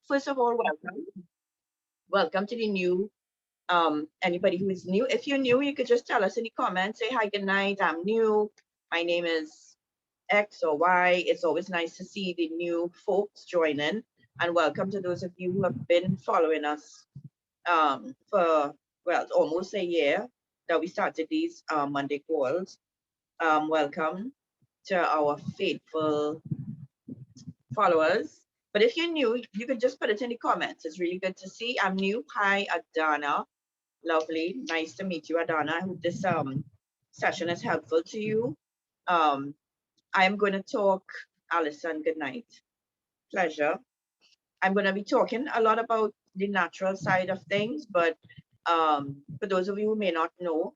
First of all, welcome. Welcome to the new, anybody who is new. If you're new, you could just tell us in the comments, say hi, good night, I'm new. My name is X or Y. It's always nice to see the new folks join in. And welcome to those of you who have been following us for, well, almost a year that we started these Monday calls. Welcome to our faithful followers. But if you're new, you can just put it in the comments. It's really good to see. I'm new. Hi, Adana. Lovely. Nice to meet you, Adana. I hope this session is helpful to you. I'm going to talk, Alison, good night. Pleasure. I'm going to be talking a lot about the natural side of things, but for those of you who may not know,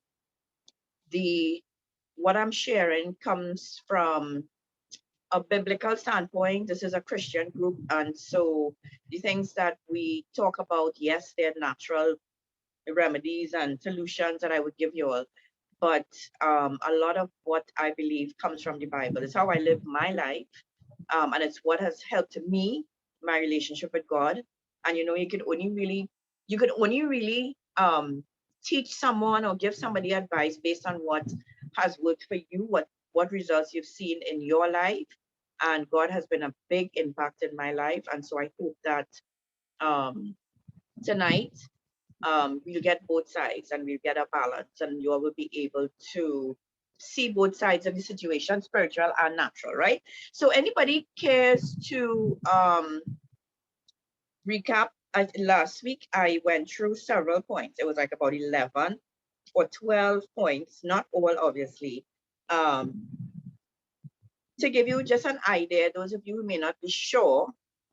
what I'm sharing comes from a biblical standpoint. This is a Christian group, and so the things that we talk about, yes, they're natural remedies and solutions that I would give you all, but a lot of what I believe comes from the Bible. It's how I live my life, and it's what has helped me, my relationship with God. And you know, you can only really teach someone or give somebody advice based on what has worked for you, what results you've seen in your life. And God has been a big impact in my life. And so I hope that tonight we'll get both sides and we'll get a balance, and you all will be able to see both sides of the situation, spiritual and natural, right? So anybody cares to recap? Last week I went through several points. It was like about 11 or 12 points, not all obviously, to give you just an idea. Those of you who may not be sure,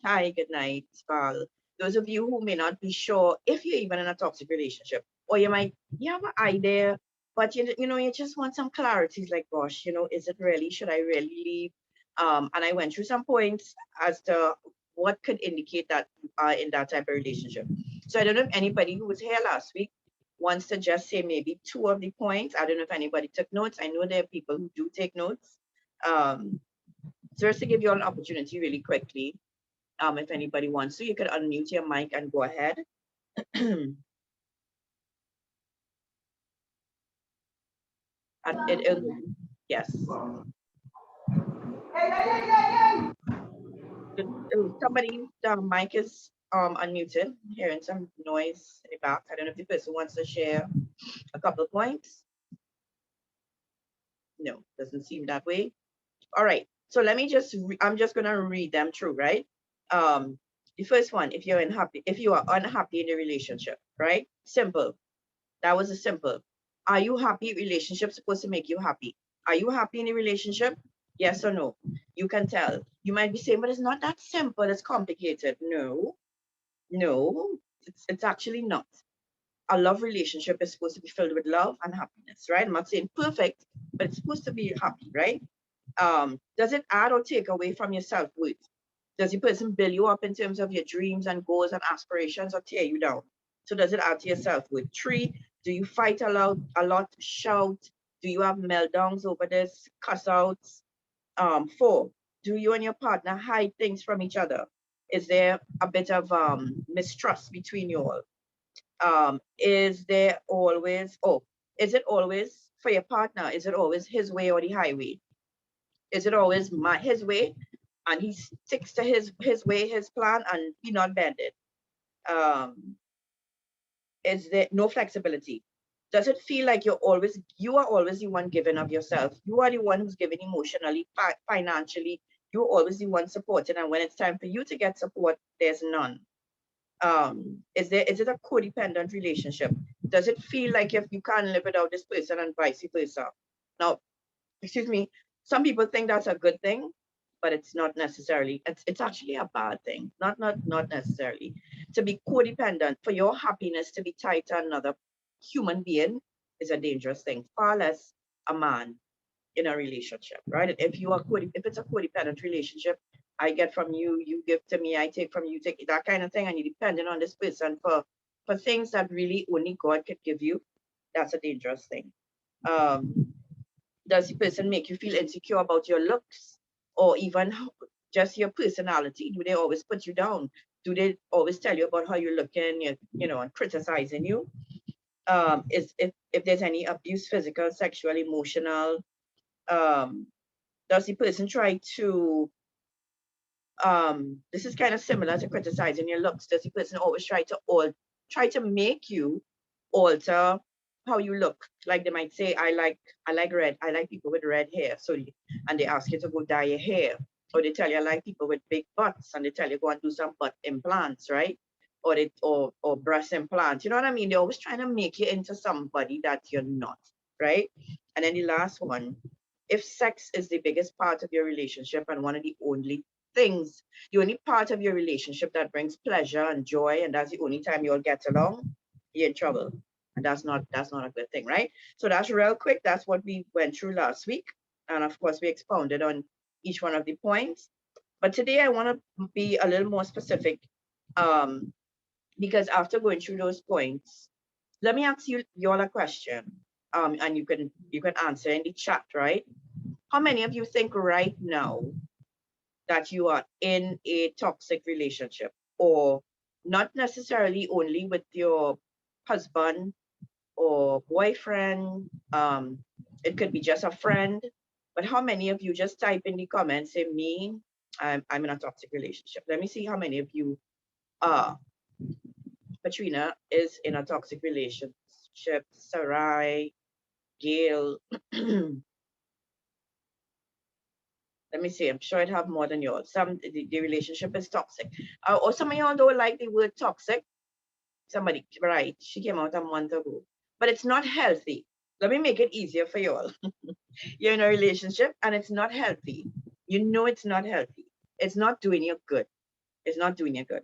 hi, good night, Val. Those of you who may not be sure if you're even in a toxic relationship, or you have an idea, but you just want some clarity. It's like, gosh, is it really, should I really leave? And I went through some points as to what could indicate that you are in that type of relationship. So I don't know if anybody who was here last week wants to just say maybe 2 of the points. I don't know if anybody took notes. I know there are people who do take notes. So just to give you all an opportunity really quickly, if anybody wants to, you can unmute your mic and go ahead. Yes. Somebody, the mic is unmuted. I'm hearing some noise in the back. I don't know if the person wants to share a couple of points. No, doesn't seem that way. All right. So let me I'm just gonna read them through, right? The first one, if you are unhappy in a relationship, right? Simple. That was a simple. Are you happy? Relationship supposed to make you happy. Are you happy in a relationship? Yes or no? You can tell. You might be saying, but it's not that simple. It's complicated. No, it's actually not. A love relationship is supposed to be filled with love and happiness, right? I'm not saying perfect, but it's supposed to be happy, right? Does it add or take away from your self-worth? Does the person build you up in terms of your dreams and goals and aspirations, or tear you down? So does it add to your self-worth? 3, do you fight a lot, shout? Do you have meltdowns over this, cuss outs? 4, do you and your partner hide things from each other? Is there a bit of mistrust between you all? Is it always for your partner? Is it always his way or the highway? Is it always his way, and he sticks to his way, his plan, and he not bend it? Is there no flexibility? Does it feel like you are always the one giving of yourself? You are the one who's giving emotionally, financially. You're always the one supporting, and when it's time for you to get support, there's none. Is it a codependent relationship? Does it feel like if you can't live without this person and vice versa? Now, excuse me, some people think that's a good thing, but it's not necessarily. It's actually a bad thing. Not necessarily. To be codependent, for your happiness to be tied to another human being, is a dangerous thing. Far less a man in a relationship, right? If it's a codependent relationship, I get from you, you give to me, I take from you, take that kind of thing, and you're depending on this person for things that really only God could give you. That's a dangerous thing. Does the person make you feel insecure about your looks, or even just your personality? Do they always put you down? Do they always tell you about how you're looking, you know, and criticizing you? Is if there's any abuse, physical, sexual, emotional, does the person try to this is kind of similar to criticizing your looks. Does the person always try to make you alter how you look? Like they might say, I like red, I like people with red hair. So and they ask you to go dye your hair. Or they tell you I like people with big butts, and they tell you go and do some butt implants, right? Or breast implants. You know what I mean? They're always trying to make you into somebody that you're not, right? And then the last one, if sex is the biggest part of your relationship and one of the only things, the only part of your relationship that brings pleasure and joy, and that's the only time you all get along, you're in trouble. And that's not a good thing, right? So that's real quick. That's what we went through last week. And of course, we expounded on each one of the points. But today I want to be a little more specific, because after going through those points, let me ask you all a question. And you can answer in the chat, right? How many of you think right now that you are in a toxic relationship, or not necessarily only with your husband or boyfriend? It could be just a friend. But how many of you, just type in the comments, say me, I'm in a toxic relationship. Let me see how many of you are. Katrina is in a toxic relationship. Sarai, Gail. Let me see. I'm sure I'd have more than yours. The relationship is toxic. Or some of y'all don't like the word toxic. Somebody, right? She came out a month ago, but it's not healthy. Let me make it easier for y'all. You're in a relationship and it's not healthy. You know it's not healthy. It's not doing you good. It's not doing you good.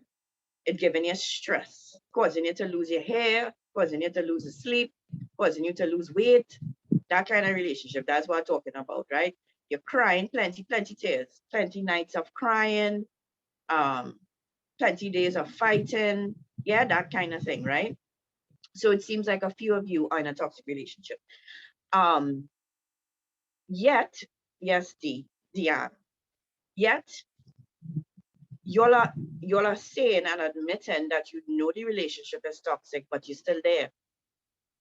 It's giving you stress, causing you to lose your hair, causing you to lose your sleep, causing you to lose weight. That kind of relationship. That's what I'm talking about, right? You're crying, plenty tears, plenty nights of crying, um, plenty days of fighting. Yeah, that kind of thing, right? So it seems like a few of you are in a toxic relationship. Um, yet, yes, Diane, yet y'all are saying and admitting that you know the relationship is toxic, but you're still there.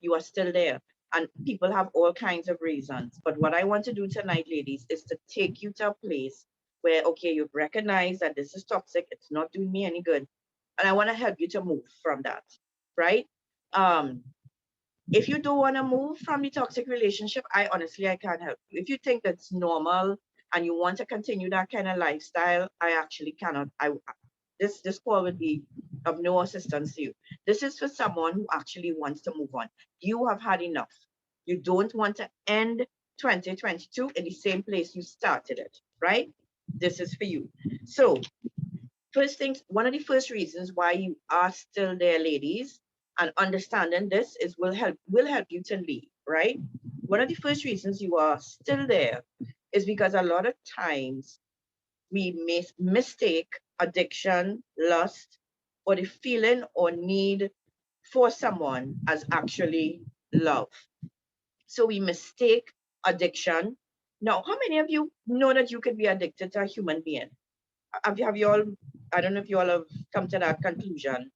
You are still there. And people have all kinds of reasons. But what I want to do tonight, ladies, is to take you to a place where, okay, you've recognized that this is toxic. It's not doing me any good. And I want to help you to move from that, right? If you don't want to move from the toxic relationship, I can't help you. If you think that's normal and you want to continue that kind of lifestyle, I actually cannot. This call would be of no assistance to you. This is for someone who actually wants to move on. You have had enough. You don't want to end 2022 in the same place you started it, right? This is for you. So first things, one of the first reasons why you are still there, ladies, and understanding this is will help you to leave, right? One of the first reasons you are still there is because a lot of times we may mistake addiction, lust, or the feeling or need for someone as actually love. So we mistake addiction. Now, how many of you know that you could be addicted to a human being? Have you all, I don't know if you all have come to that conclusion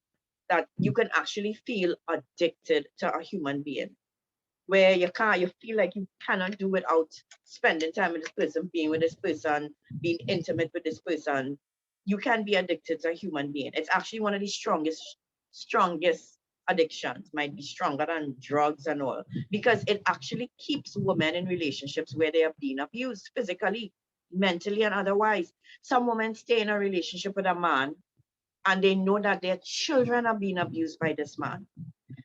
that you can actually feel addicted to a human being, where you feel like you cannot do without spending time with this person, being with this person, being intimate with this person. You can be addicted to a human being. It's actually one of the strongest addictions, might be stronger than drugs and all, because it actually keeps women in relationships where they are being abused physically, mentally, and otherwise. Some women stay in a relationship with a man and they know that their children are being abused by this man.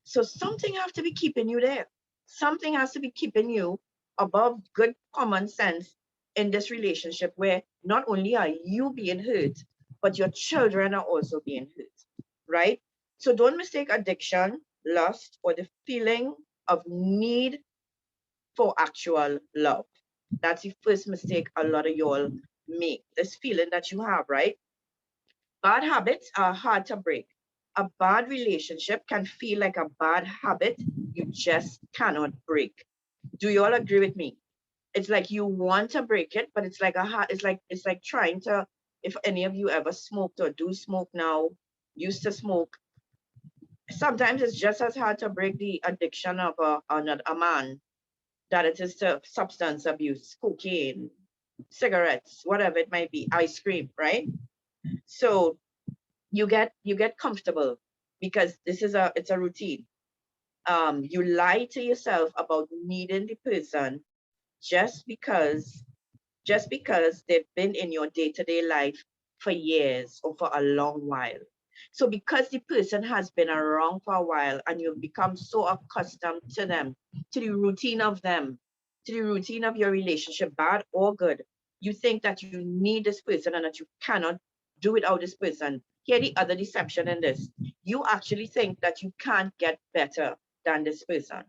So something has to be keeping you there. Something has to be keeping you above good common sense in this relationship where not only are you being hurt, but your children are also being hurt, right? So don't mistake addiction, lust, or the feeling of need for actual love. That's the first mistake a lot of y'all make. This feeling that you have, right? Bad habits are hard to break. A bad relationship can feel like a bad habit you just cannot break. Do you all agree with me? It's like you want to break it, but it's like trying to, if any of you ever smoked or do smoke now, used to smoke. Sometimes it's just as hard to break the addiction of a man that it is to substance abuse, cocaine, cigarettes, whatever it might be, ice cream, right? So you get comfortable because it's a routine. You lie to yourself about needing the person just because just because they've been in your day-to-day life for years or for a long while. So because the person has been around for a while and you've become so accustomed to them, to the routine of them, to the routine of your relationship, bad or good, you think that you need this person and that you cannot do without this person. Here the other deception in this. You actually think that you can't get better than this person,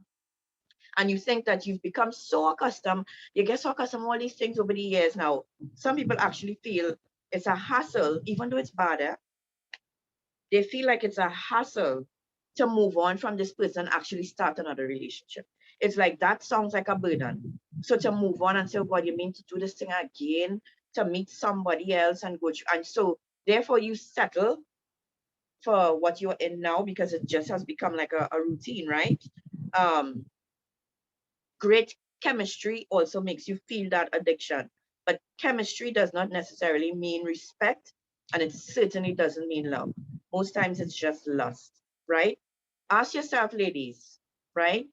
and you think that you've become so accustomed, you get so accustomed to all these things over the years now. Some people actually feel it's a hassle, even though it's bad. They feel like it's a hassle to move on from this person, actually start another relationship. It's like that sounds like a burden. So to move on and say, oh God, you mean to do this thing again, to meet somebody else and go through, and so therefore you settle for what you're in now because it just has become like a routine, right? Um, Great chemistry also makes you feel that addiction. But chemistry does not necessarily mean respect, and it certainly doesn't mean love. Most times it's just lust, right? Ask yourself, ladies, right?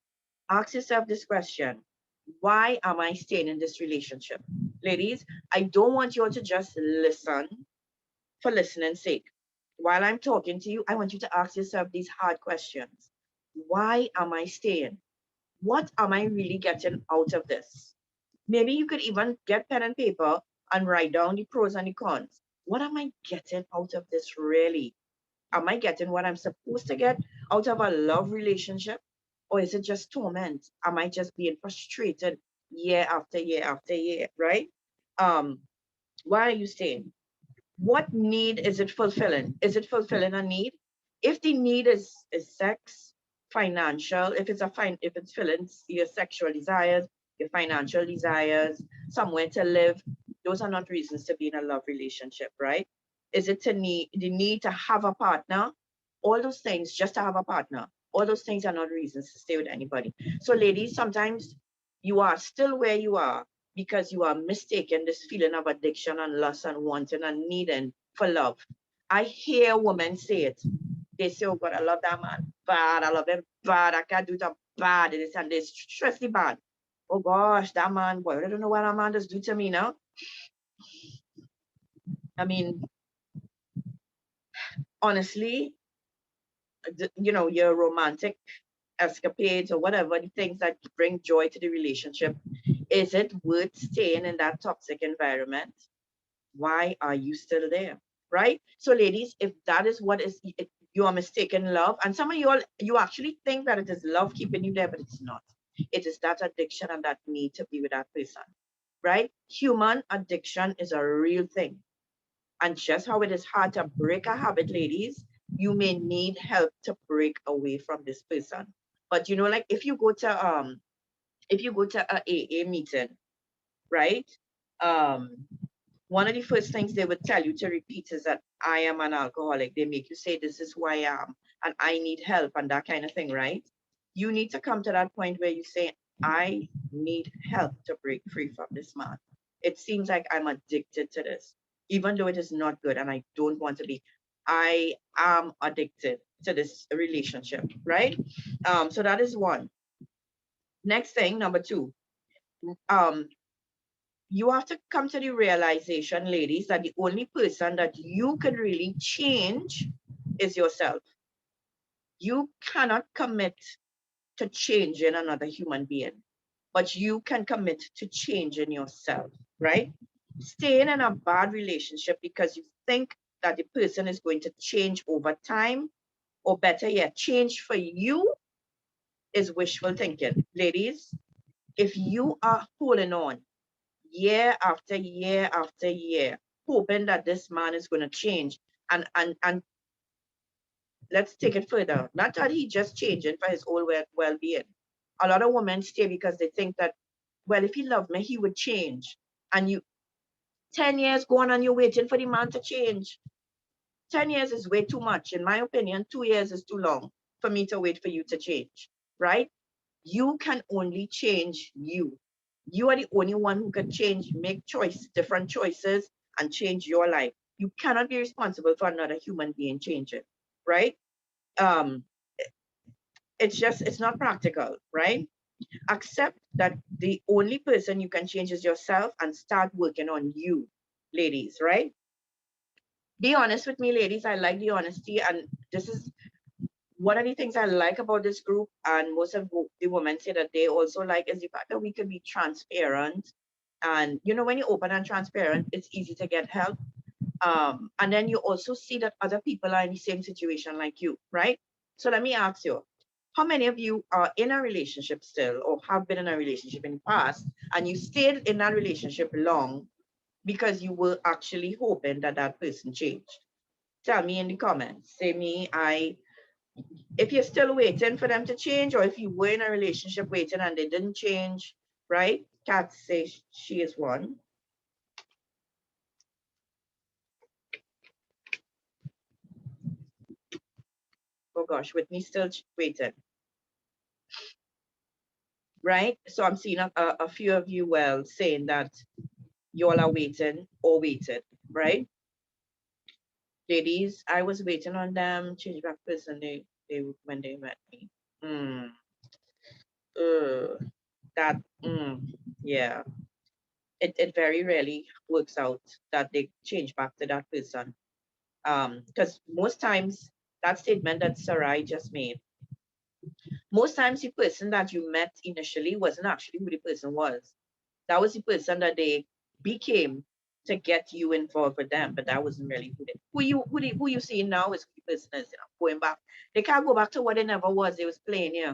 Ask yourself this question: why am I staying in this relationship? Ladies, I don't want you all to just listen for listening's sake. While I'm talking to you, I want you to ask yourself these hard questions. Why am I staying? What am I really getting out of this? Maybe you could even get pen and paper and write down the pros and the cons. What am I getting out of this really? Am I getting what I'm supposed to get out of a love relationship? Or is it just torment? Am I just being frustrated year after year after year, right? Um, why are you staying? What need is it fulfilling? Is it fulfilling a need? If the need is sex, financial, if it's filling your sexual desires, your financial desires, somewhere to live, those are not reasons to be in a love relationship, right? Is it to need the need to have a partner? All those things, just to have a partner, all those things are not reasons to stay with anybody. So ladies, sometimes you are still where you are because you are mistaken this feeling of addiction and lust and wanting and needing for love. I hear women say it. They say, oh God, I love that man. Bad, I love him bad. I can't do that bad. This and this, stressfully bad. Oh gosh, that man, boy, I don't know what that man does do to me now. I mean, honestly, your romantic escapades or whatever, the things that bring joy to the relationship, is it worth staying in that toxic environment? Why are you still there? Right? So, ladies, if that is what is you are mistaken love, and some of you actually think that it is love keeping you there, but it's not. It is that addiction and that need to be with that person. Right? Human addiction is a real thing. And just how it is hard to break a habit, ladies, you may need help to break away from this person. But like if you go to a AA meeting, right? Um, one of the first things they would tell you to repeat is that I am an alcoholic. They make you say this is who I am and I need help and that kind of thing, right? You need to come to that point where you say, I need help to break free from this man. It seems like I'm addicted to this, even though it is not good and I don't want to be. I am addicted to this relationship, right? So that is one. Next thing, number two, um, you have to come to the realization, ladies, that the only person that you can really change is yourself. You cannot commit to changing another human being, but you can commit to changing yourself, right? Staying in a bad relationship because you think that the person is going to change over time, or better yet, change for you, is wishful thinking. Ladies, if you are holding on year after year after year, hoping that this man is going to change. And let's take it further. Not that he just changing for his own well-being. A lot of women stay because they think that, well, if he loved me, he would change. And you 10 years go on and you're waiting for the man to change. 10 years is way too much. In my opinion, 2 years is too long for me to wait for you to change, right? You can only change you. You are the only one who can change, make different choices, and change your life. You cannot be responsible for another human being changing, right? Um, it's not practical, right? Accept that the only person you can change is yourself and start working on you, ladies, right? Be honest with me, ladies. I like the honesty, and this is one of the things I like about this group, and most of the women say that they also like, is the fact that we can be transparent. And you know, when you're open and transparent, it's easy to get help. And then you also see that other people are in the same situation like you, right? So let me ask you, how many of you are in a relationship still, or have been in a relationship in the past, and you stayed in that relationship long because you were actually hoping that that person changed? Tell me in the comments. Say me, if you're still waiting for them to change, or if you were in a relationship waiting and they didn't change, right? Kat says she is one. Oh gosh, Whitney still waiting, right? So I'm seeing a few of you saying that you all are waiting or waited, right? Ladies, I was waiting on them, change back person when they met me. Mm, that yeah. It very rarely works out that they change back to that person. Because most times that statement that Sarai just made, most times the person that you met initially wasn't actually who the person was. That was the person that they became to get you involved with them, but that wasn't really who you see now is who the person is, going back. They can't go back to what they never was. They was playing, yeah.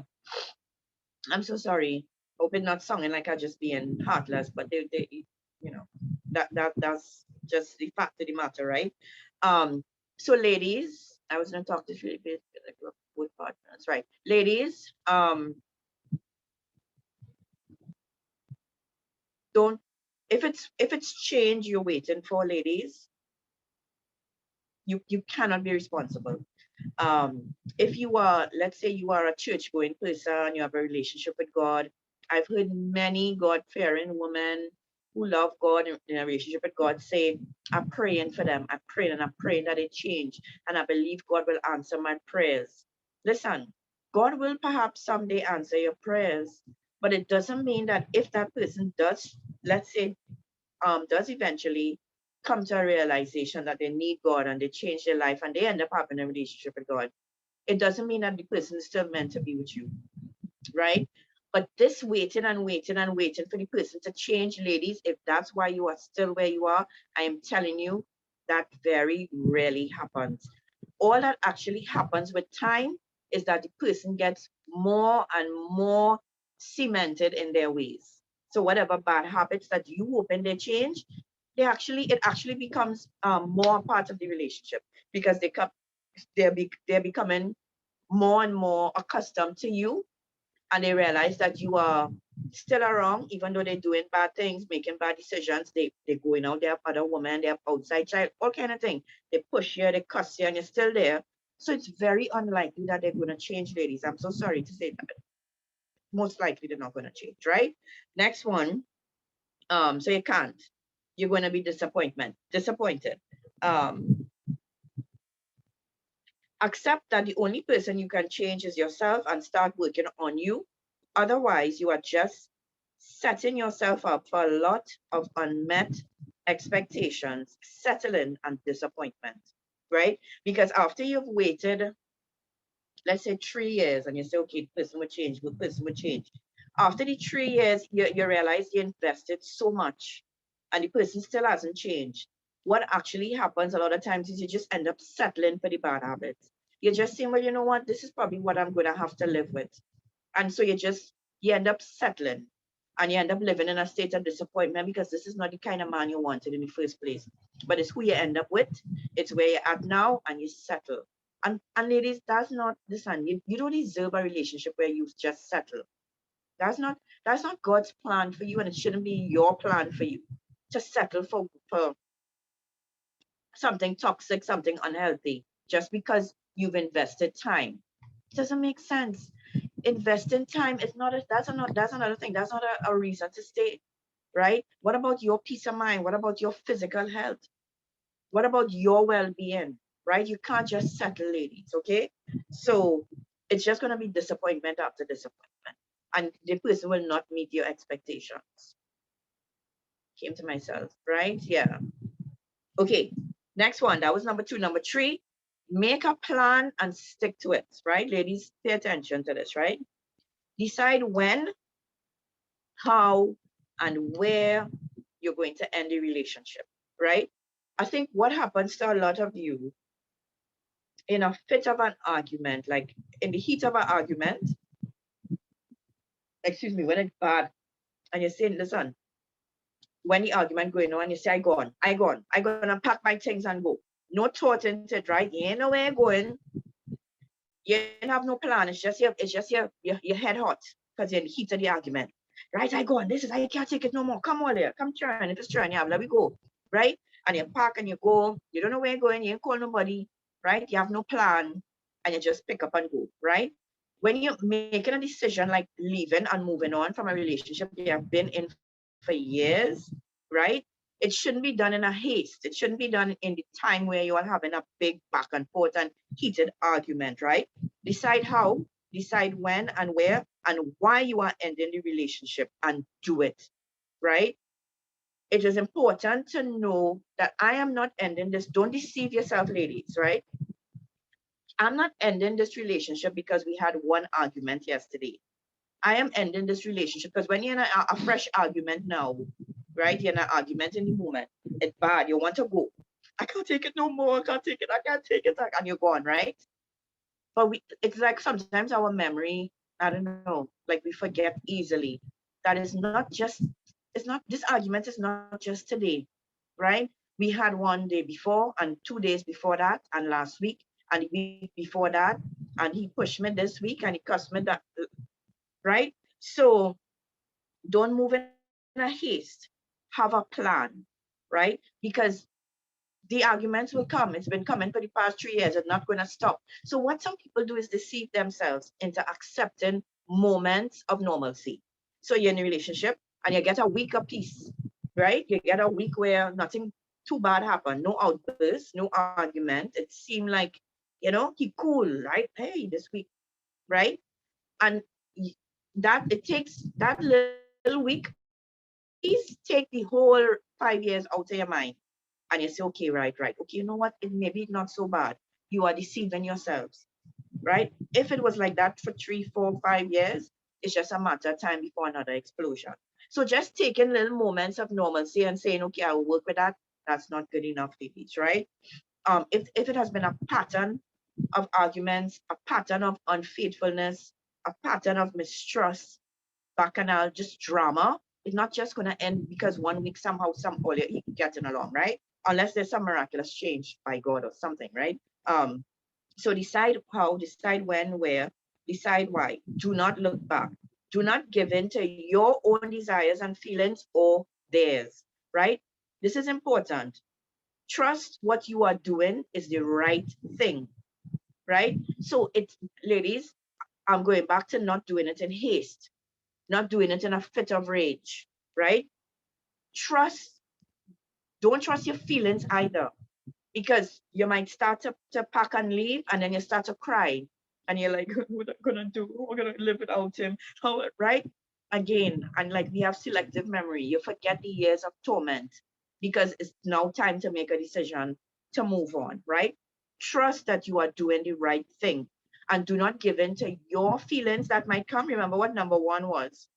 I'm so sorry. Hope it's not sounding like I just being heartless, but they you know, that's just the fact of the matter, right? So ladies, I was gonna talk this really bit like good partners, right? Ladies, don't if it's change you're waiting for, ladies, you cannot be responsible. If you are, let's say you are a church going person, you have a relationship with God. I've heard many God fearing women who love God in a relationship with God say, I'm praying for them. I'm praying and I'm praying that they change. And I believe God will answer my prayers. Listen, God will perhaps someday answer your prayers, but it doesn't mean that if that person does, let's say, does eventually come to a realization that they need God and they change their life and they end up having a relationship with God, it doesn't mean that the person is still meant to be with you, right? But this waiting and waiting and waiting for the person to change, ladies, if that's why you are still where you are, I am telling you that very rarely happens. All that actually happens with time is that the person gets more and more cemented in their ways. So whatever bad habits that you hoping they change, it actually becomes more part of the relationship because they're becoming more and more accustomed to you, and they realize that you are still around even though they're doing bad things, making bad decisions. They're going out there, other women, they're outside child, all kind of thing. They push you, they cuss you, and you're still there. So it's very unlikely that they're going to change, ladies. I'm so sorry to say that. Most likely they're not going to change, right? Next one. So you can't. You're going to be disappointed. Um, Accept that the only person you can change is yourself and start working on you. Otherwise, you are just setting yourself up for a lot of unmet expectations, settling, and disappointment, right? Because after you've waited, let's say 3 years, and you say, okay, the person will change, the person will change. After the 3 years, you realize you invested so much and the person still hasn't changed. What actually happens a lot of times is you just end up settling for the bad habits. You're just saying, well, you know what, this is probably what I'm going to have to live with. And so you end up settling and you end up living in a state of disappointment because this is not the kind of man you wanted in the first place. But it's who you end up with, it's where you're at now, and you settle. And ladies, that's not, listen, you don't deserve a relationship where you just settle. That's not God's plan for you, and it shouldn't be your plan for you to settle for something toxic, something unhealthy, just because you've invested time. It doesn't make sense. Investing time is not a, that's another thing. That's not a reason to stay, right? What about your peace of mind? What about your physical health? What about your well-being, right? You can't just settle, ladies, okay? So it's just going to be disappointment after disappointment, and the person will not meet your expectations. Came to myself, right? Yeah. Okay, next one. That was number 2. Number 3, make a plan and stick to it, right? Ladies, pay attention to this, right? Decide when, how, and where you're going to end the relationship, right? I think what happens to a lot of you in a fit of an argument, like in the heat of an argument, excuse me, when it's bad, and you're saying, listen, when the argument going on, you say, I gonna pack my things and go. No thought into it, right? You ain't know where you're going. You ain't have no plan. It's just your head hot because you're in the heat of the argument. Right? I go on. This is I can't take it no more. Come on there. Come try. If it's trying, yeah, let me go. Right? And you pack and you go. You don't know where you're going. You ain't call nobody. Right? You have no plan, and you just pick up and go. Right? When you're making a decision like leaving and moving on from a relationship you have been in for years, right? It shouldn't be done in a haste. It shouldn't be done in the time where you are having a big back and forth and heated argument, right? Decide how, decide when and where and why you are ending the relationship and do it, right? It is important to know that I am not ending this. Don't deceive yourself, ladies, right? I'm not ending this relationship because we had one argument yesterday. I am ending this relationship because when you're in a fresh argument now, right? You're in an argument in the moment. It's bad. You want to go. I can't take it no more. I can't take it. I can't take it. And you're gone, right? But it's like sometimes our memory, I don't know, like we forget easily. That is not just, it's not, this argument is not just today, right? We had one day before and 2 days before that and last week and the week before that. And he pushed me this week and he cussed me that, right? So don't move in a haste. Have a plan, right? Because the arguments will come. It's been coming for the past 3 years. It's not going to stop. So what some people do is deceive themselves into accepting moments of normalcy. So you're in a relationship and you get a week of peace, right? You get a week where nothing too bad happened. No outbursts, no argument. It seemed like, he cool, right? Hey, this week, right? And that it takes that little week of peace, take the whole 5 years out of your mind. And you say, okay, right. Okay, you know what? It maybe not so bad. You are deceiving yourselves, right? If it was like that for 3, 4, 5 years, it's just a matter of time before another explosion. So just taking little moments of normalcy and saying, okay, I will work with that, that's not good enough, ladies, right? If it has been a pattern of arguments, a pattern of unfaithfulness, a pattern of mistrust, bacchanal, just drama, it's not just going to end because one week somehow you're getting along, right? Unless there's some miraculous change by God or something, right? So decide how, decide when, where, decide why. Do not look back. Do not give in to your own desires and feelings or theirs, right? This is important. Trust what you are doing is the right thing, right? So it's, ladies, I'm going back to not doing it in haste, not doing it in a fit of rage, right? Trust, don't trust your feelings either, because you might start to pack and leave and then you start to cry and you're like, what am I gonna do? We're gonna live without him. How, right? Again, and like we have selective memory, you forget the years of torment because it's now time to make a decision to move on, right? Trust that you are doing the right thing and do not give in to your feelings that might come. Remember what number one was.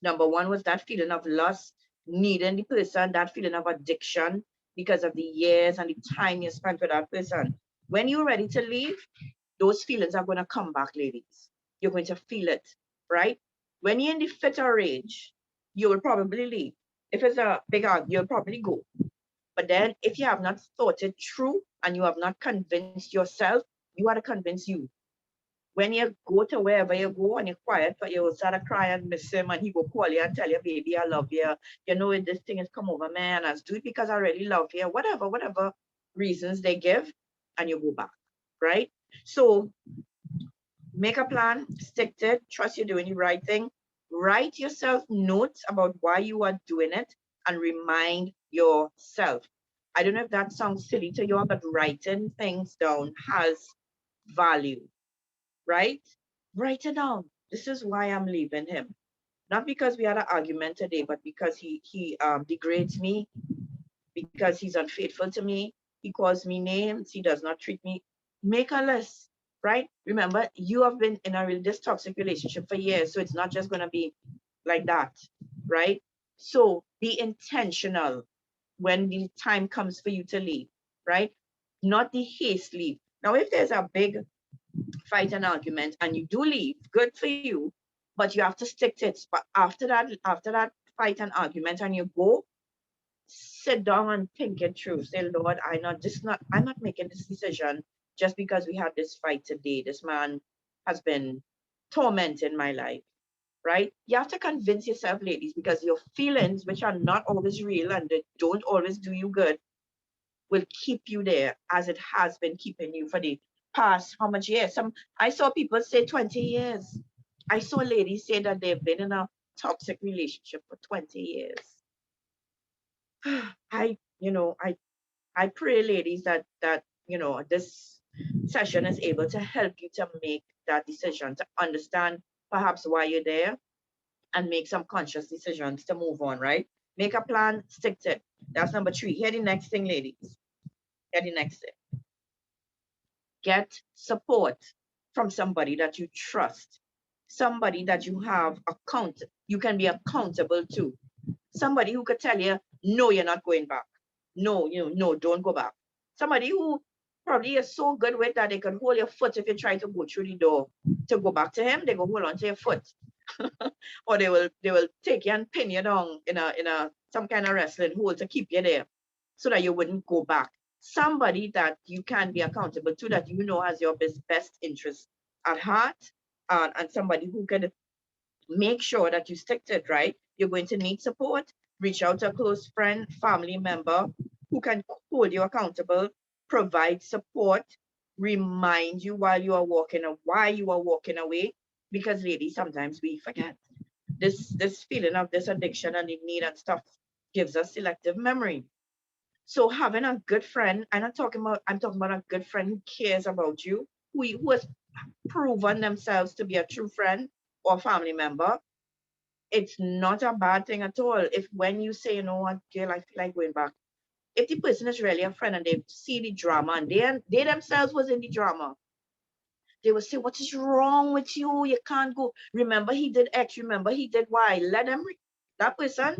Number one was that feeling of lust, needing the person, that feeling of addiction because of the years and the time you spent with that person. When you're ready to leave, those feelings are going to come back, ladies. You're going to feel it, right? When you're in the fit or rage, you will probably leave. If it's a big argument, you'll probably go. But then if you have not thought it through and you have not convinced yourself, you have to convince you. When you go to wherever you go and you're quiet, but you start to cry and miss him and he will call you and tell you, baby, I love you. You know, this thing has come over, man. I do it because I really love you. Whatever. reasons they give, and you go back, right? So make a plan, stick to it, trust you're doing the right thing. Write yourself notes about why you are doing it and remind yourself. I don't know if that sounds silly to you, but writing things down has value, right? Write it down. This is why I'm leaving him. Not because we had an argument today, but because he degrades me, because he's unfaithful to me, he calls me names, he does not treat me. Make a list, right? Remember, you have been in this toxic relationship for years, so it's not just going to be like that, right? So be intentional when the time comes for you to leave, right? Not the haste leave. Now, if there's a big fight and argument and you do leave, good for you, but you have to stick to it. But after that fight and argument and you go, sit down and think it through. Say, Lord, I'm not making this decision just because we had this fight today. This man has been tormenting my life, right? You have to convince yourself, ladies, because your feelings, which are not always real and they don't always do you good, will keep you there as it has been keeping you for the past how much years? I saw people say 20 years. I saw ladies say that they've been in a toxic relationship for 20 years. I pray, ladies, that this session is able to help you to make that decision, to understand perhaps why you're there, and make some conscious decisions to move on, right? Make a plan, stick to it. That's number 3. Here the next thing, ladies. Here the next thing. Get support from somebody that you trust, somebody that you can be accountable to, somebody who could tell you, no, you're not going back. No, no, don't go back. Somebody who probably is so good with that they can hold your foot if you try to go through the door to go back to him. They go hold on to your foot, or they will take you and pin you down in a some kind of wrestling hold to keep you there, so that you wouldn't go back. Somebody that you can be accountable to, that you know has your best interest at heart, and somebody who can make sure that you stick to it, right? You're going to need support. Reach out to a close friend, family member who can hold you accountable, provide support, remind you while you are why you are walking away. Because ladies, sometimes we forget. This feeling of this addiction and the need and stuff gives us selective memory. So having a good friend, I'm talking about a good friend who cares about you, who has proven themselves to be a true friend or family member. It's not a bad thing at all. If when you say, you know what, girl, I feel like going back. If the person is really a friend and they see the drama and they themselves was in the drama, they will say, what is wrong with you? You can't go. Remember he did X, remember he did Y. Let them, that person,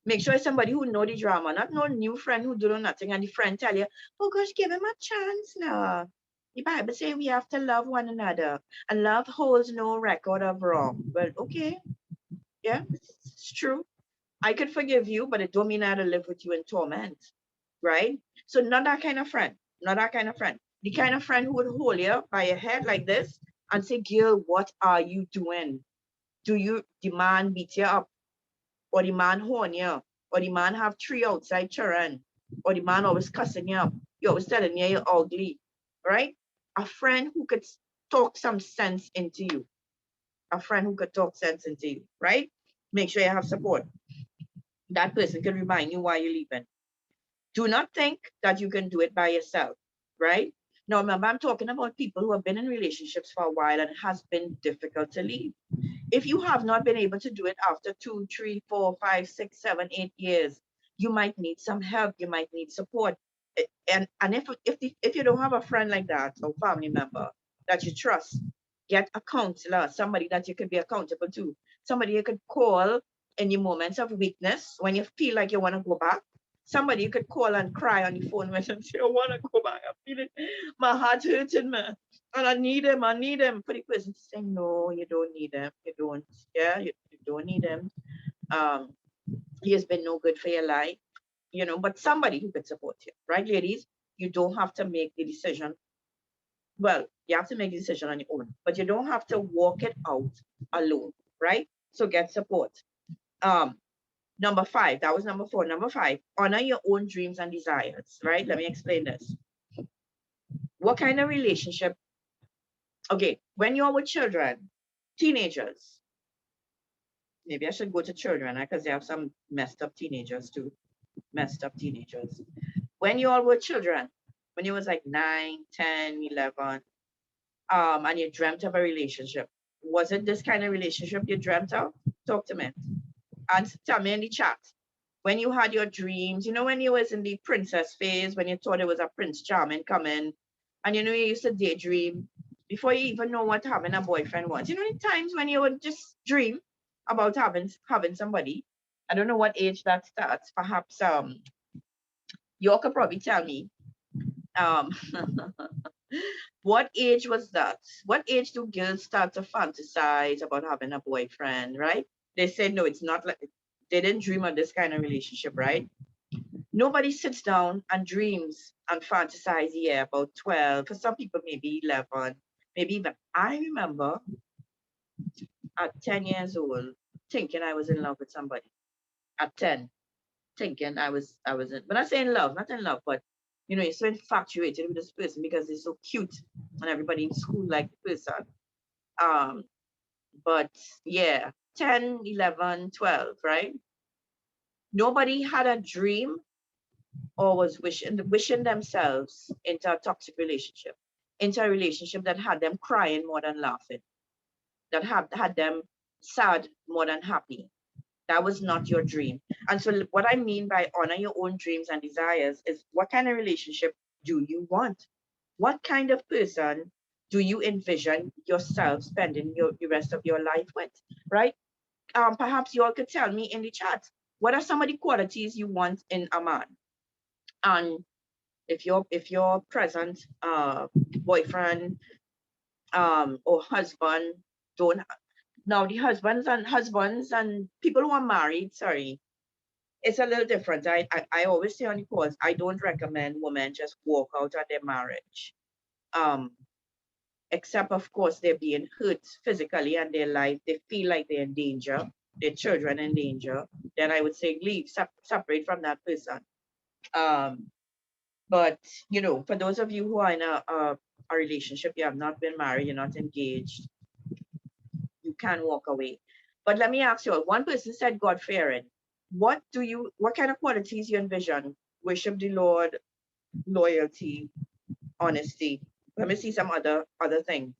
make sure it's somebody who know the drama, not no new friend who do nothing and the friend tell you, oh gosh, give him a chance now. The Bible says we have to love one another, and love holds no record of wrong. Well, okay, yeah, it's true. I could forgive you, but it don't mean I had to live with you in torment, right? So not that kind of friend, not that kind of friend. The kind of friend who would hold you by your head like this and say, girl, what are you doing? Do you demand beat you up? Or the man horn you? Or the man have 3 outside children? Or the man always cussing you up? You always telling you you're ugly, right? A friend who could talk some sense into you. A friend who could talk sense into you, right? Make sure you have support. That person can remind you why you're leaving. Do not think that you can do it by yourself, right? Now, remember, I'm talking about people who have been in relationships for a while and it has been difficult to leave. If you have not been able to do it after 2, 3, 4, 5, 6, 7, 8 years, you might need some help. You might need support. And if you don't have a friend like that or family member that you trust, get a counselor, somebody that you can be accountable to, somebody you could call in your moments of weakness when you feel like you want to go back. Somebody you could call and cry on the phone with and say, I want to go back. I'm feeling my heart hurting me. And I need him. For the person to say, no, you don't need him. You don't. Yeah, you don't need him. He has been no good for your life, but somebody who could support you, right, ladies? You don't have to make the decision. Well, you have to make the decision on your own, but you don't have to walk it out alone, right? So get support. Number 5, that was number 4. Number 5, honor your own dreams and desires, right? Let me explain this. What kind of relationship? Okay, when you're with children, teenagers, maybe I should go to children because they have some messed up teenagers too. Messed up teenagers. When you all were children, when you was like 9, 10, 11, and you dreamt of a relationship, was it this kind of relationship you dreamt of? Talk to me. And tell me in the chat. When you had your dreams, you know, when you was in the princess phase, when you thought it was a Prince Charming coming, and you know, you used to daydream before you even know what having a boyfriend was. You know, the times when you would just dream about having somebody. I don't know what age that starts. Perhaps you could probably tell me. What age was that? What age do girls start to fantasize about having a boyfriend, right? They said no, it's not like they didn't dream of this kind of relationship, right? Nobody sits down and dreams and fantasize, yeah, about 12. For some people, maybe 11, maybe even. I remember at 10 years old thinking I was in love with somebody. At 10, thinking I was in, when I say in love, not in love, but you know, you're so infatuated with this person because they're so cute and everybody in school liked the person. But yeah, 10, 11, 12, right? Nobody had a dream or was wishing themselves into a toxic relationship, into a relationship that had them crying more than laughing, that had them sad more than happy. That was not your dream. And so what I mean by honor your own dreams and desires is what kind of relationship do you want? What kind of person do you envision yourself spending the rest of your life with, right? Perhaps you all could tell me in the chat, what are some of the qualities you want in a man? And if your present boyfriend or husband don't, now the husbands and people who are married, sorry, it's a little different. I always say on the calls, I don't recommend women just walk out of their marriage. Except of course they're being hurt physically and their life, they feel like they're in danger, their children in danger, then I would say leave, separate from that person. But you know, for those of you who are in a relationship, you have not been married, you're not engaged, you can walk away. But let me ask you, one person said God fearing. What kind of qualities you envision? Worship the Lord, loyalty, honesty. Let me see some other things.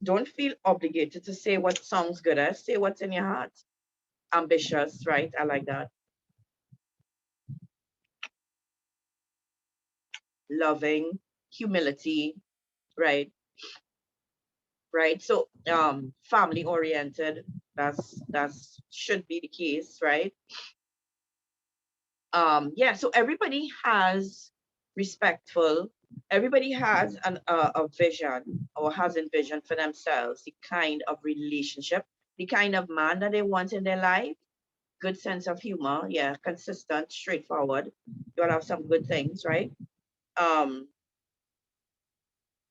Don't feel obligated to say what sounds good. Say what's in your heart. Ambitious, right? I like that. Loving, humility, right? Right. So family oriented, that's should be the case, right? Yeah, so everybody has respectful, everybody has a vision or has envisioned for themselves the kind of relationship, the kind of man that they want in their life. Good sense of humor, yeah, consistent, straightforward. You'll have some good things, right?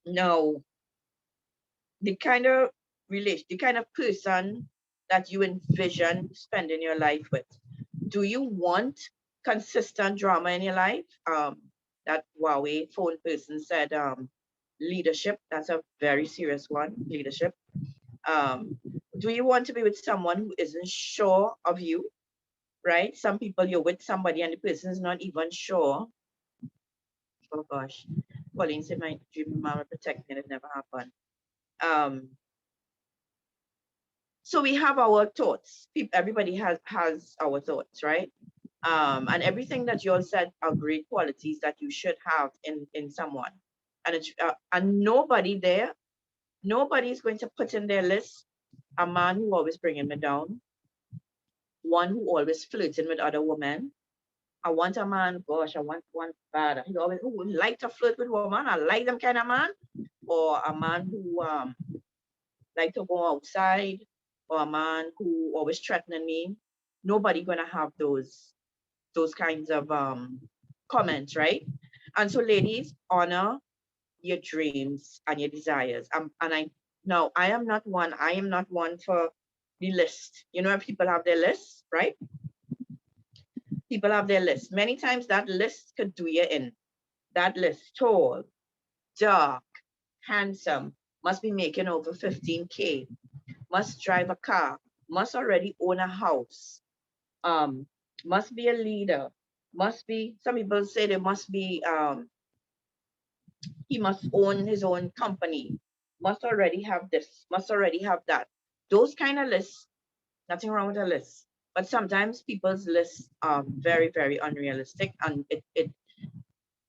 No, the kind of the kind of person that you envision spending your life with. Do you want consistent drama in your life? That Huawei phone person said leadership. That's a very serious one, leadership. Do you want to be with someone who isn't sure of you, right? Some people, you're with somebody and the person is not even sure. Oh gosh, Pauline said my dream mama protect me and it never happened. So we have our thoughts. Everybody has our thoughts, right? And everything that you all said are great qualities that you should have in someone. And it's and nobody is going to put in their list a man who always bringing me down, one who always flirting with other women. I want a man, gosh, I want one bad. He always who like to flirt with women. I like them kind of man, or a man who like to go outside, or a man who always threatening me. Nobody gonna have those kinds of comments, right? And so, ladies, honor your dreams and your desires. And I am not one. I am not one for the list. You know, people have their lists, right? People have their list. Many times that list could do you in. That list, tall, dark, handsome, must be making over 15K, must drive a car, must already own a house, must be a leader, must be, some people say they must be, he must own his own company, must already have this, must already have that. Those kind of lists, nothing wrong with a list. But sometimes people's lists are very, very unrealistic, and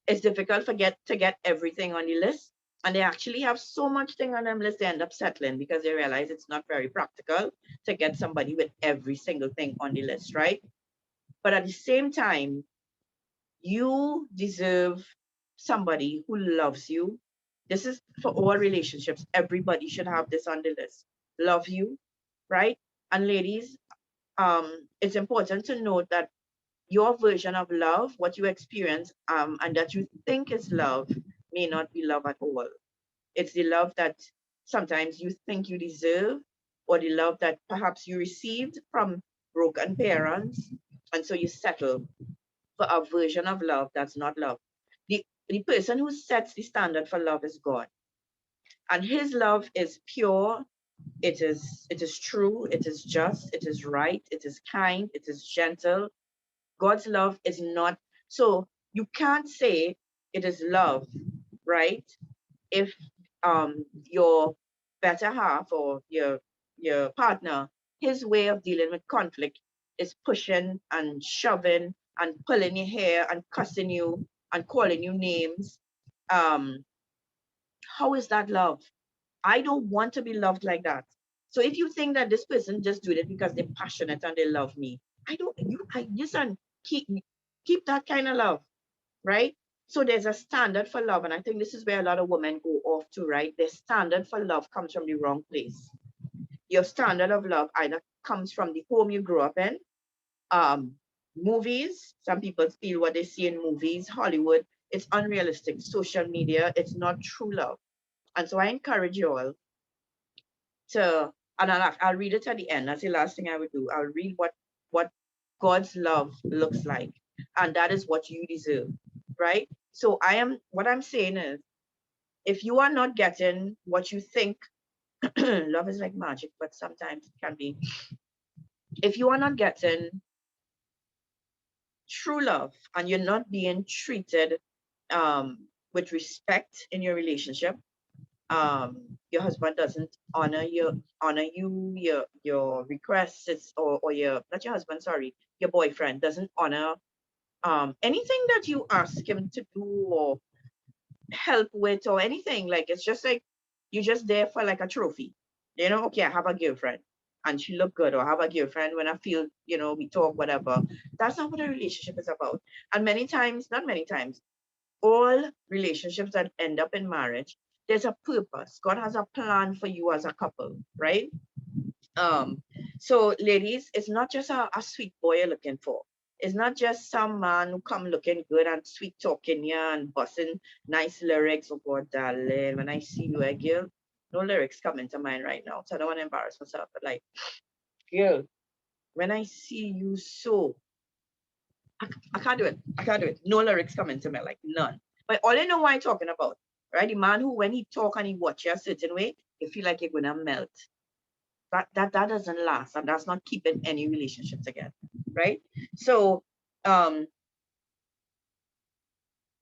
it's difficult to get everything on the list. And they actually have so much thing on them list, they end up settling because they realize it's not very practical to get somebody with every single thing on the list, right? But at the same time, you deserve somebody who loves you. This is for all relationships. Everybody should have this on the list. Love you, right? And ladies, it's important to note that your version of love, what you experience, and that you think is love, may not be love at all. It's the love that sometimes you think you deserve, or the love that perhaps you received from broken parents, and so you settle for a version of love that's not love. The person who sets the standard for love is God, and his love is pure, it is true, it is just, it is right, it is kind, it is gentle. God's love is not, so you can't say it is love, right? If your better half or your partner, his way of dealing with conflict is pushing and shoving and pulling your hair and cussing you and calling you names, um, how is that love? I don't want to be loved like that. So if you think that this person just do it because they're passionate and they love me, I don't, I listen, keep that kind of love, right? So there's a standard for love, and I think this is where a lot of women go off to, right? Their standard for love comes from the wrong place. Your standard of love either comes from the home you grew up in, um, movies. Some people feel what they see in movies, Hollywood. It's unrealistic. Social media, it's not true love. And so I encourage you all to, and I'll read it at the end. That's the last thing I would do. I'll read what God's love looks like, and that is what you deserve, right? So what I'm saying is, if you are not getting what you think, love is like magic, but sometimes it can be. If you are not getting true love and you're not being treated with respect in your relationship, your husband doesn't honor you, your requests, or your, not your husband, sorry, your boyfriend doesn't honor anything that you ask him to do or help with or anything. Like, it's just like you're just there for like a trophy, okay, I have a girlfriend and she look good, or I have a girlfriend when I feel, we talk, whatever. That's not what a relationship is about. And many times, not many times, all relationships that end up in marriage, there's a purpose. God has a plan for you as a couple, right? So ladies, it's not just a sweet boy you're looking for. It's not just some man who come looking good and sweet talking you and busting nice lyrics. Oh God, darling, when I see you, girl, no lyrics coming to mind right now, so I don't want to embarrass myself, but like, girl, when I see you, so I can't do it. I can't do it. No lyrics coming to me, like none. But all I know what I'm talking about, right? The man who, when he talk and he watch you a certain way, you feel like you're gonna melt. That doesn't last, and that's not keeping any relationship together, right? So,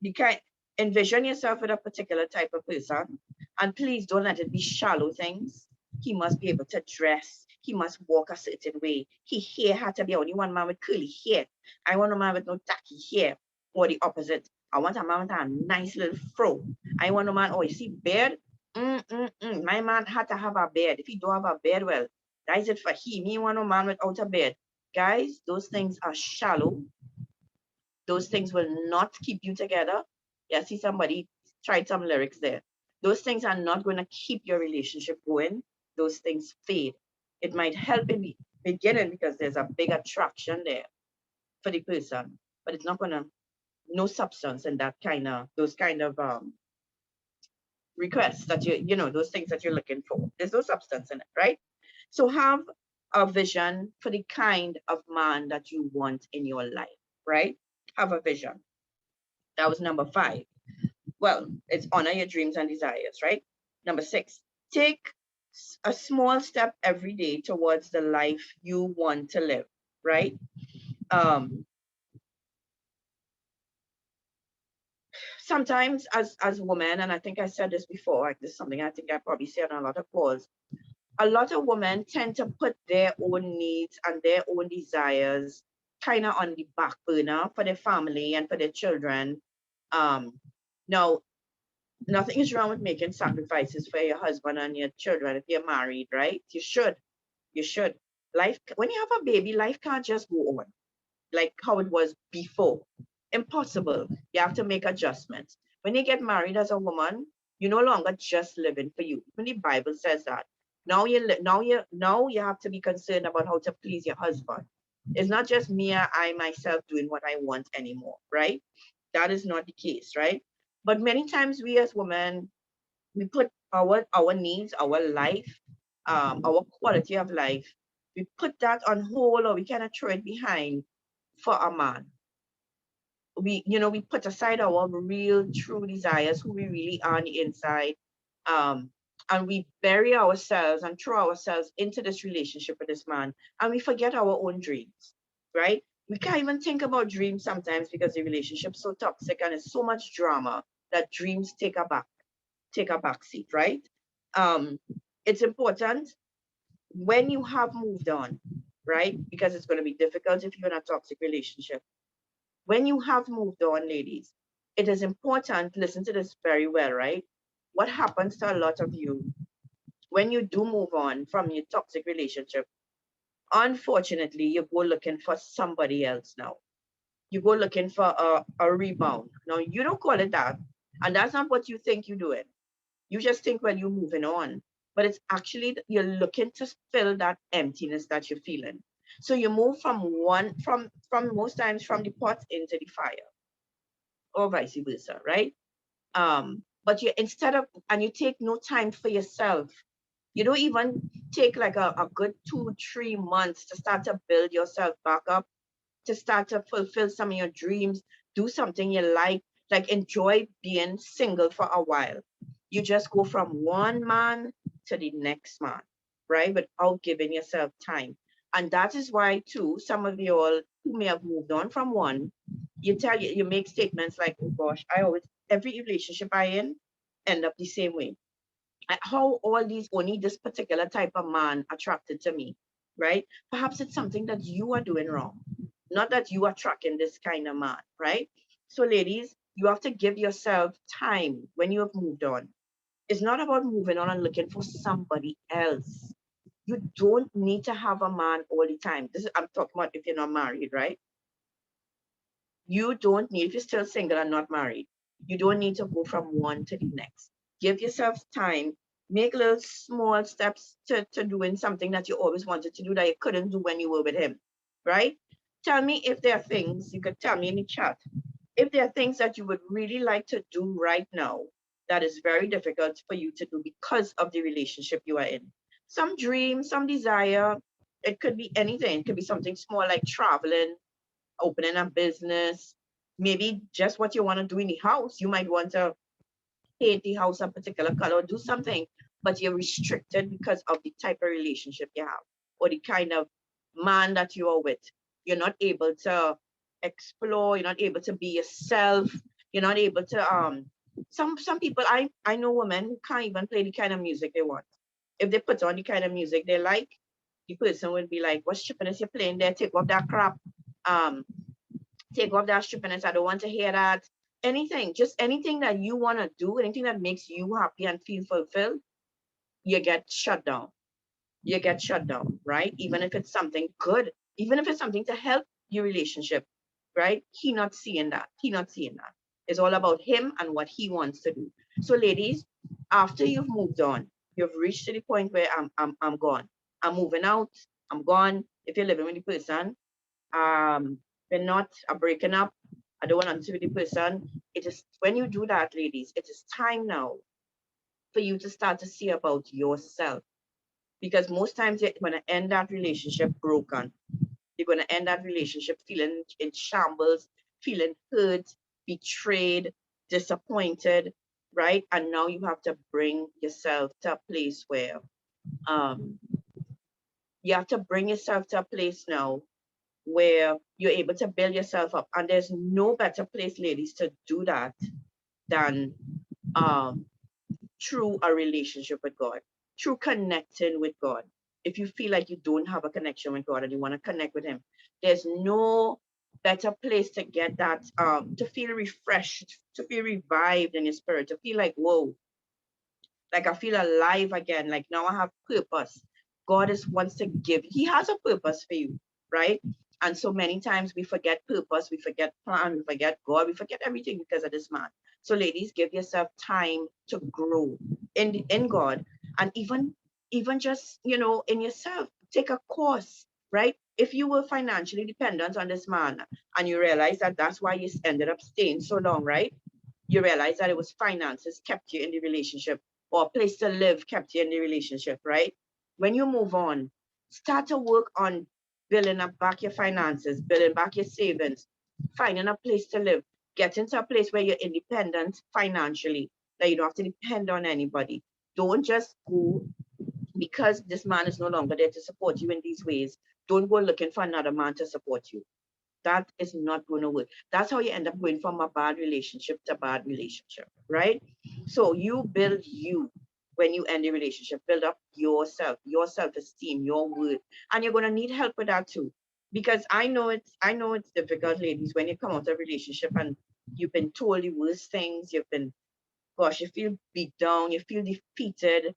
you can envision yourself with a particular type of person, and please don't let it be shallow things. He must be able to dress. He must walk a certain way. His hair had to be only one man with curly hair. I want a man with no tacky hair, or the opposite. I want a man with a nice little fro. I want a man, oh, you see beard? My man had to have a beard. If he don't have a beard, well, that is it for him. He want a man without a beard. Guys, those things are shallow. Those things will not keep you together. Yeah, see, somebody tried some lyrics there. Those things are not going to keep your relationship going. Those things fade. It might help in the beginning because there's a big attraction there for the person, but it's not going to, no substance in those kind of requests that those things that you're looking for. There's no substance in it, right? So have a vision for the kind of man that you want in your life, right? Have a vision. That was number 5. Well, it's honor your dreams and desires, right? Number 6, take a small step every day towards the life you want to live, right? Um, Sometimes as women, and I think I said this before, like this is something I think I probably said on a lot of calls, a lot of women tend to put their own needs and their own desires kind of on the back burner for their family and for their children. Now, nothing is wrong with making sacrifices for your husband and your children if you're married, right? You should. You should. Life, when you have a baby, life can't just go on like how it was before. Impossible. You have to make adjustments. When you get married as a woman, you're no longer just living for you. Even the Bible says that. Now you have to be concerned about how to please your husband. It's not just me or I myself doing what I want anymore, right? That is not the case, right? But many times we as women, we put our needs, our life, our quality of life, we put that on hold or we kind of throw it behind for a man. We put aside our real true desires, who we really are on the inside, um and we bury ourselves and throw ourselves into this relationship with this man, and we forget our own dreams, right? We can't even think about dreams sometimes because the relationship's so toxic and it's so much drama that dreams take a back seat, right? um it's important when you have moved on, right? Because it's going to be difficult if you're in a toxic relationship. When you have moved on, ladies, it is important, listen to this very well, right? What happens to a lot of you when you do move on from your toxic relationship? Unfortunately, you go looking for somebody else now. You go looking for a rebound. Now, you don't call it that. And that's not what you think you're doing. You just think, well, you're moving on. But it's actually you're looking to fill that emptiness that you're feeling. So you move from most times from the pot into the fire, or vice versa, right? But you instead of and you take no time for yourself. You don't even take like a good 2 3 months to start to build yourself back up, to start to fulfill some of your dreams, do something you like enjoy being single for a while. You just go from one man to the next man, right? Without giving yourself time. And that is why, too, some of you all who may have moved on from one, you make statements like, oh gosh, every relationship I in end up the same way. How all these only this particular type of man attracted to me, right? Perhaps it's something that you are doing wrong, not that you are attracting this kind of man, right? So, ladies, you have to give yourself time when you have moved on. It's not about moving on and looking for somebody else. You don't need to have a man all the time. This is I'm talking about if you're not married, right? You don't need, if you're still single and not married, you don't need to go from one to the next. Give yourself time, make little small steps to doing something that you always wanted to do that you couldn't do when you were with him, right? Tell me if there are things, you could tell me in the chat, if there are things that you would really like to do right now that is very difficult for you to do because of the relationship you are in. Some dream, some desire, it could be anything. It could be something small like traveling, opening a business, maybe just what you want to do in the house. You might want to paint the house a particular color, do something, but you're restricted because of the type of relationship you have or the kind of man that you are with. You're not able to explore, you're not able to be yourself, you're not able to some people I know women who can't even play the kind of music they want. If they put on the kind of music they like, the person would be like, what stupidness you're playing there? Take off that crap. Um, take off that stupidness. I don't want to hear that. Anything, just anything that you want to do, anything that makes you happy and feel fulfilled, you get shut down. You get shut down, right? Even if it's something good, even if it's something to help your relationship, right? He not seeing that. He not seeing that. It's all about him and what he wants to do. So, ladies, after you've moved on, you've reached to the point where I'm gone. I'm moving out. I'm gone. If you're living with the person, we're not breaking up. I don't want to be the person. It is when you do that, ladies, it is time now for you to start to see about yourself. because most times you're going to end that relationship broken. You're going to end that relationship feeling in shambles, feeling hurt, betrayed, disappointed, right? And now you have to bring yourself to a place where um, you have to bring yourself to a place now where you're able to build yourself up. And there's no better place, ladies, to do that than um, through a relationship with God, through connecting with God. If you feel like you don't have a connection with God and you want to connect with Him, there's no better place to get that, to feel refreshed, to feel revived in your spirit, to feel like, whoa, like I feel alive again. Like now I have purpose. God is wants to give. He has a purpose for you, right? And so many times we forget purpose, we forget plan, we forget God, we forget everything because of this man. So ladies, give yourself time to grow in God, and even just in yourself. Take a course, right? If you were financially dependent on this man and you realize that that's why you ended up staying so long, right? You realize that it was finances kept you in the relationship, or a place to live kept you in the relationship, right? When you move on, start to work on building up back your finances, building back your savings, finding a place to live, get into a place where you're independent financially, that you don't have to depend on anybody. Don't just go because this man is no longer there to support you in these ways. Don't go looking for another man to support you. That is not going to work. That's how you end up going from a bad relationship to bad relationship, right? So you build you when you end a relationship. Build up yourself, your self-esteem, your worth, and you're going to need help with that too. Because I know it's difficult, ladies, when you come out of a relationship and you've been told the worst things. You've been, gosh, you feel beat down, you feel defeated,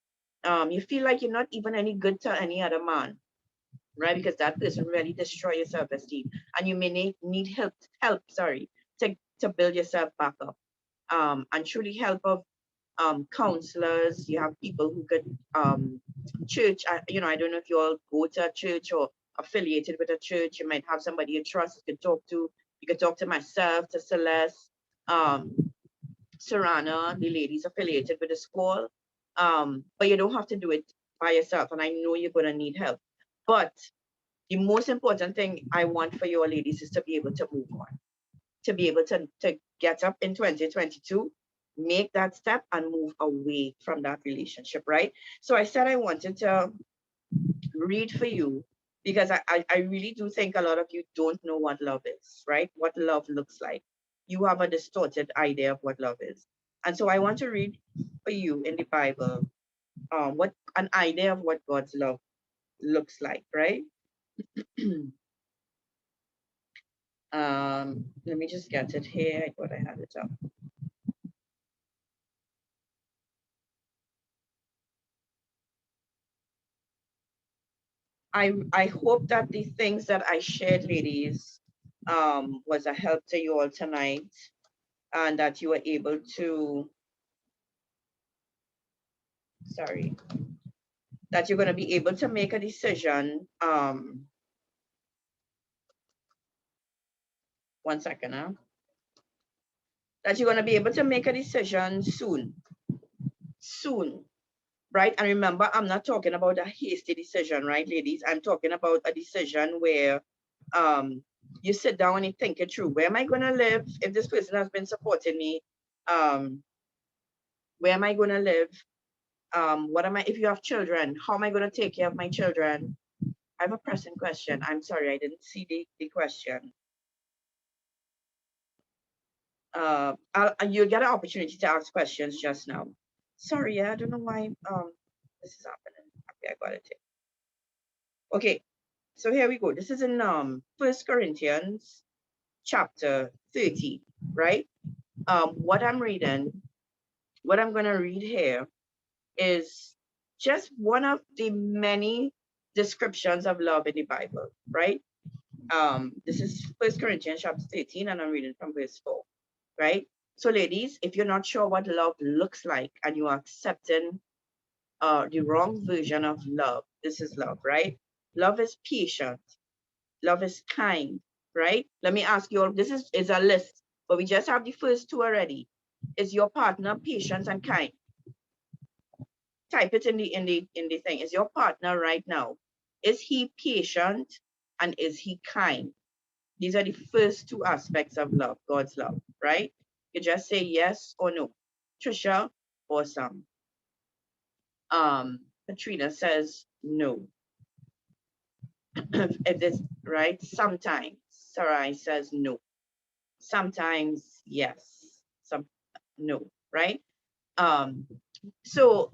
you feel like you're not even any good to any other man, right? Because that person really destroy your self-esteem, and you may need help, to build yourself back up. And truly help of counselors. You have people who could church. I don't know if you all go to a church or affiliated with a church. You might have somebody you trust you could talk to. You could talk to myself, to Celeste, um, Serana, the ladies affiliated with the school. But you don't have to do it by yourself. And I know you're gonna need help. But the most important thing I want for your ladies is to be able to move on, to be able to get up in 2022, make that step and move away from that relationship, right? So I said I wanted to read for you because I really do think a lot of you don't know what love is, right? What love looks like. You have a distorted idea of what love is. And so I want to read for you in the Bible what an idea of what God's love looks like, right? Let me just get it here. I thought I had it up. I hope that the things that I shared, ladies, was a help to you all tonight, and that you were able to, sorry, that you're going to be able to make a decision. One second, huh? That you're going to be able to make a decision soon, right? And remember, I'm not talking about a hasty decision, right, ladies? I'm talking about a decision where you sit down and you think it through. Where am I going to live if this person has been supporting me? Where am I going to live? What am I, if you have children, how am I going to take care of my children? I have a pressing question. I'm sorry, I didn't see the question. You'll get an opportunity to ask questions just now. Sorry, I don't know why this is happening. Okay, I got it. Okay, so here we go. This is in 1 Corinthians chapter 30, right? What I'm going to read here is just one of the many descriptions of love in the Bible, right? This is 1 Corinthians chapter 13, and I'm reading from verse 4, right? So ladies, if you're not sure what love looks like and you are accepting the wrong version of love, this is love, right? Love is patient. Love is kind, right? Let me ask you all, this is a list, but we just have the first two already. Is your partner patient and kind? type it in the thing. Is your partner right now, is he patient and is he kind? These are the first two aspects of love, God's love, right? You just say yes or no. Trisha, awesome. Katrina says no. If this right, sometimes. Sarai says no. Sometimes yes. Some no, right? Um, so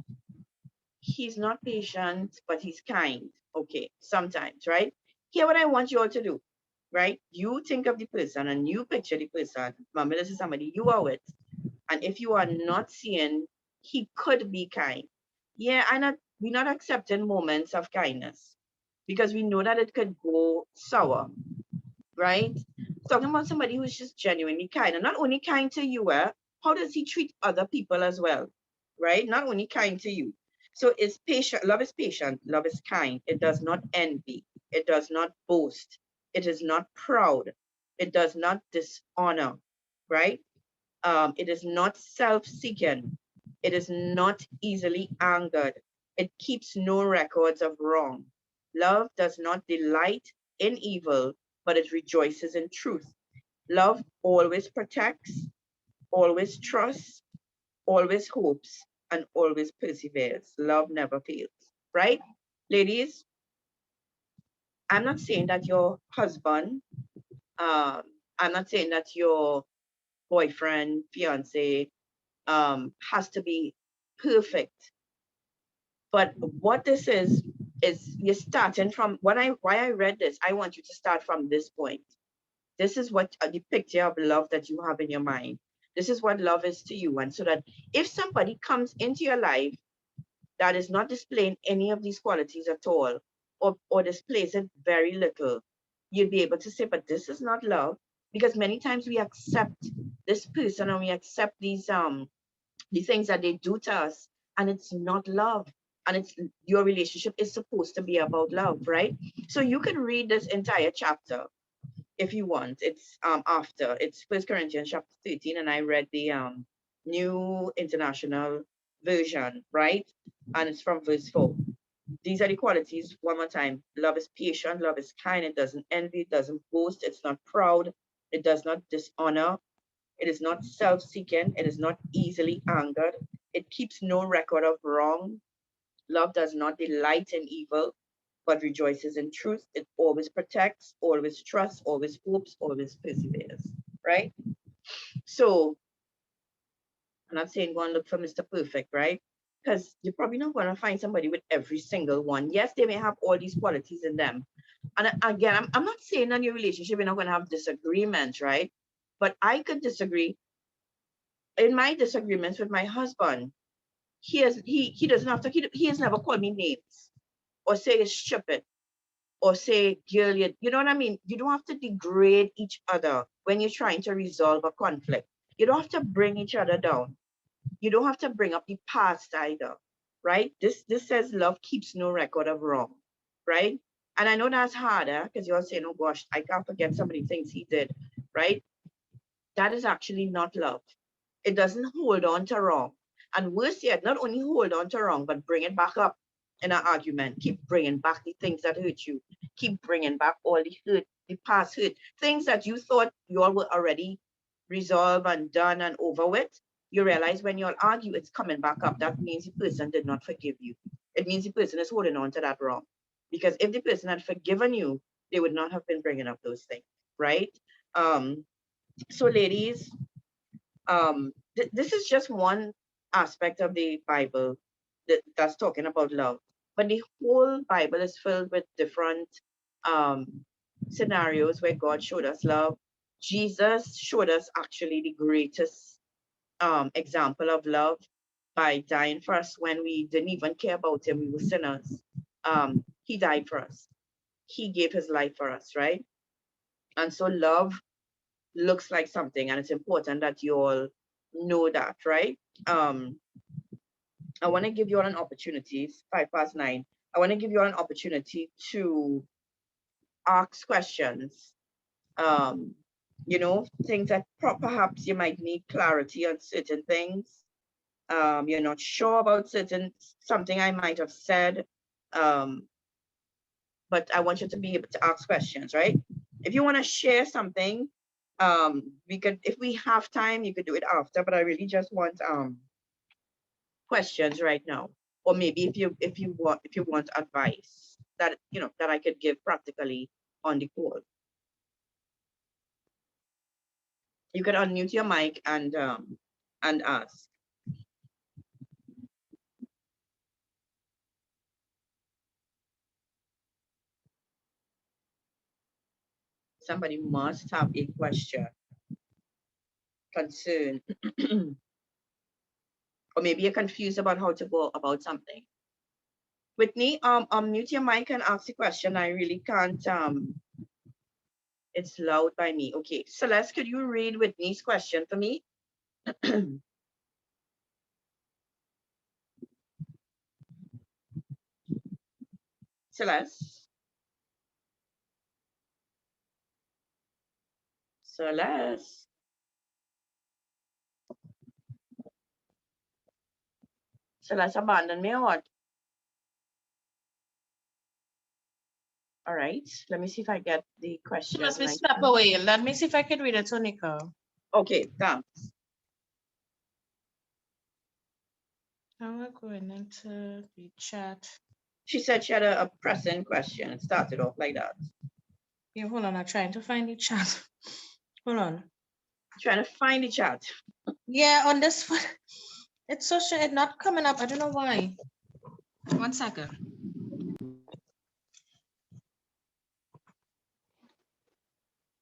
he's not patient, but he's kind. Okay, sometimes, right? Here, what I want you all to do, right? You think of the person and you picture the person. Remember, this is somebody you are with. And if you are not seeing, he could be kind. Yeah, we're not accepting moments of kindness because we know that it could go sour, right? Talking about somebody who's just genuinely kind and not only kind to you, how does he treat other people as well, right? Not only kind to you. So it's patient, love is kind. It does not envy, it does not boast, it is not proud, it does not dishonor, right? It is not self-seeking, it is not easily angered, it keeps no records of wrong. Love does not delight in evil, but it rejoices in truth. Love always protects, always trusts, always hopes, and always perseveres. Love never fails, right? Ladies, I'm not saying that your husband, um, I'm not saying that your boyfriend, fiance, has to be perfect. But what this is you're starting from why I read this. I want you to start from this point. This is what the picture of love that you have in your mind. This is what love is to you. And so that if somebody comes into your life that is not displaying any of these qualities at all, or displays it very little, you'll be able to say, but this is not love. Because many times we accept this person and we accept these the things that they do to us, and it's not love. And it's your relationship is supposed to be about love, right? So you can read this entire chapter if you want. It's First Corinthians chapter 13, and I read the New International Version, right? And it's from verse 4. These are the qualities one more time. Love is patient, love is kind, it doesn't envy, it doesn't boast, it's not proud, it does not dishonor, it is not self-seeking, it is not easily angered, it keeps no record of wrong. Love does not delight in evil, but rejoices in truth. It always protects, always trusts, always hopes, always perseveres. Right? So I'm not saying go and look for Mr. Perfect, right? Because you're probably not going to find somebody with every single one. Yes, they may have all these qualities in them. And again, I'm not saying in your relationship you're not going to have disagreements, right? But I could disagree. In my disagreements with my husband, he doesn't have to, he has never called me names or say it's stupid or say, girl, you know what I mean? You don't have to degrade each other when you're trying to resolve a conflict. You don't have to bring each other down. You don't have to bring up the past either, right? This says love keeps no record of wrong, right? And I know that's harder because you're saying, oh gosh, I can't forget some of the things he did, right? That is actually not love. It doesn't hold on to wrong. And worse yet, not only hold on to wrong, but bring it back up in an argument. Keep bringing back the things that hurt you. Keep bringing back all the hurt, the past hurt, things that you thought you all were already resolved and done and over with. You realize when you all argue, it's coming back up. That means the person did not forgive you. It means the person is holding on to that wrong. Because if the person had forgiven you, they would not have been bringing up those things, right? So ladies, this is just one aspect of the Bible that's talking about love. But the whole Bible is filled with different um, scenarios where God showed us love. Jesus showed us actually the greatest example of love by dying for us when we didn't even care about him. We were sinners. He died for us. He gave his life for us, right? And so love looks like something, and it's important that you all know that, right? um I want to give you all an opportunity. It's 9:05. I want to give you all an opportunity to ask questions, um things that perhaps you might need clarity on certain things. you're not sure about something I might have said, but I want you to be able to ask questions, right? If you want to share something, we could, if we have time, you could do it after, but I really just want questions right now. Or maybe if you want advice that that I could give practically on the call. You could unmute your mic and ask. Somebody must have a question, concern, or maybe you're confused about how to go about something. Whitney, unmute your mic and ask the question. I really can't, it's loud by me. Okay, Celeste, could you read Whitney's question for me? Celeste? Celeste? Celeste abandoned me or what? All right, let me see if I get the question. She must be step away. Let me see if I can read it, Tonika. Okay, thanks. Now we're going into the chat. She said she had a pressing question. It started off like that. Yeah, hold on. I'm trying to find the chat. Hold on. Trying to find the chat. Yeah, on this one, it's so shit. It's not coming up. I don't know why. 1 second.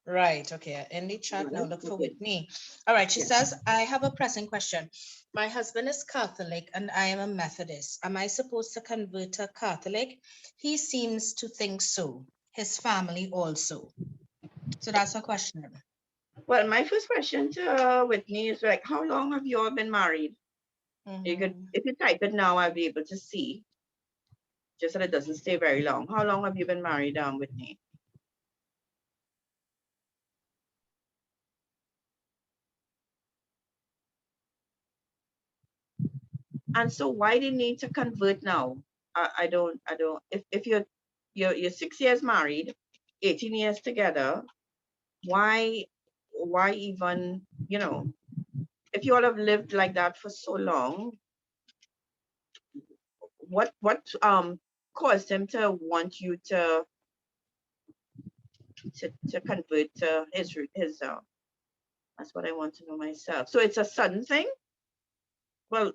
Right. Okay. In the chat now, look for Whitney. All right. She says, I have a pressing question. My husband is Catholic and I am a Methodist. Am I supposed to convert to Catholic? He seems to think so. His family also. So that's a question. Well, my first question to Whitney is like, how long have you all been married? You could, if you type it now, I'll be able to see. Just that it doesn't stay very long. How long have you been married, Whitney? And so why do you need to convert now? I don't, if you're 6 years married, 18 years together, why even, if you all have lived like that for so long, what caused him to want you to convert to his that's what I want to know myself. So it's a sudden thing? Well,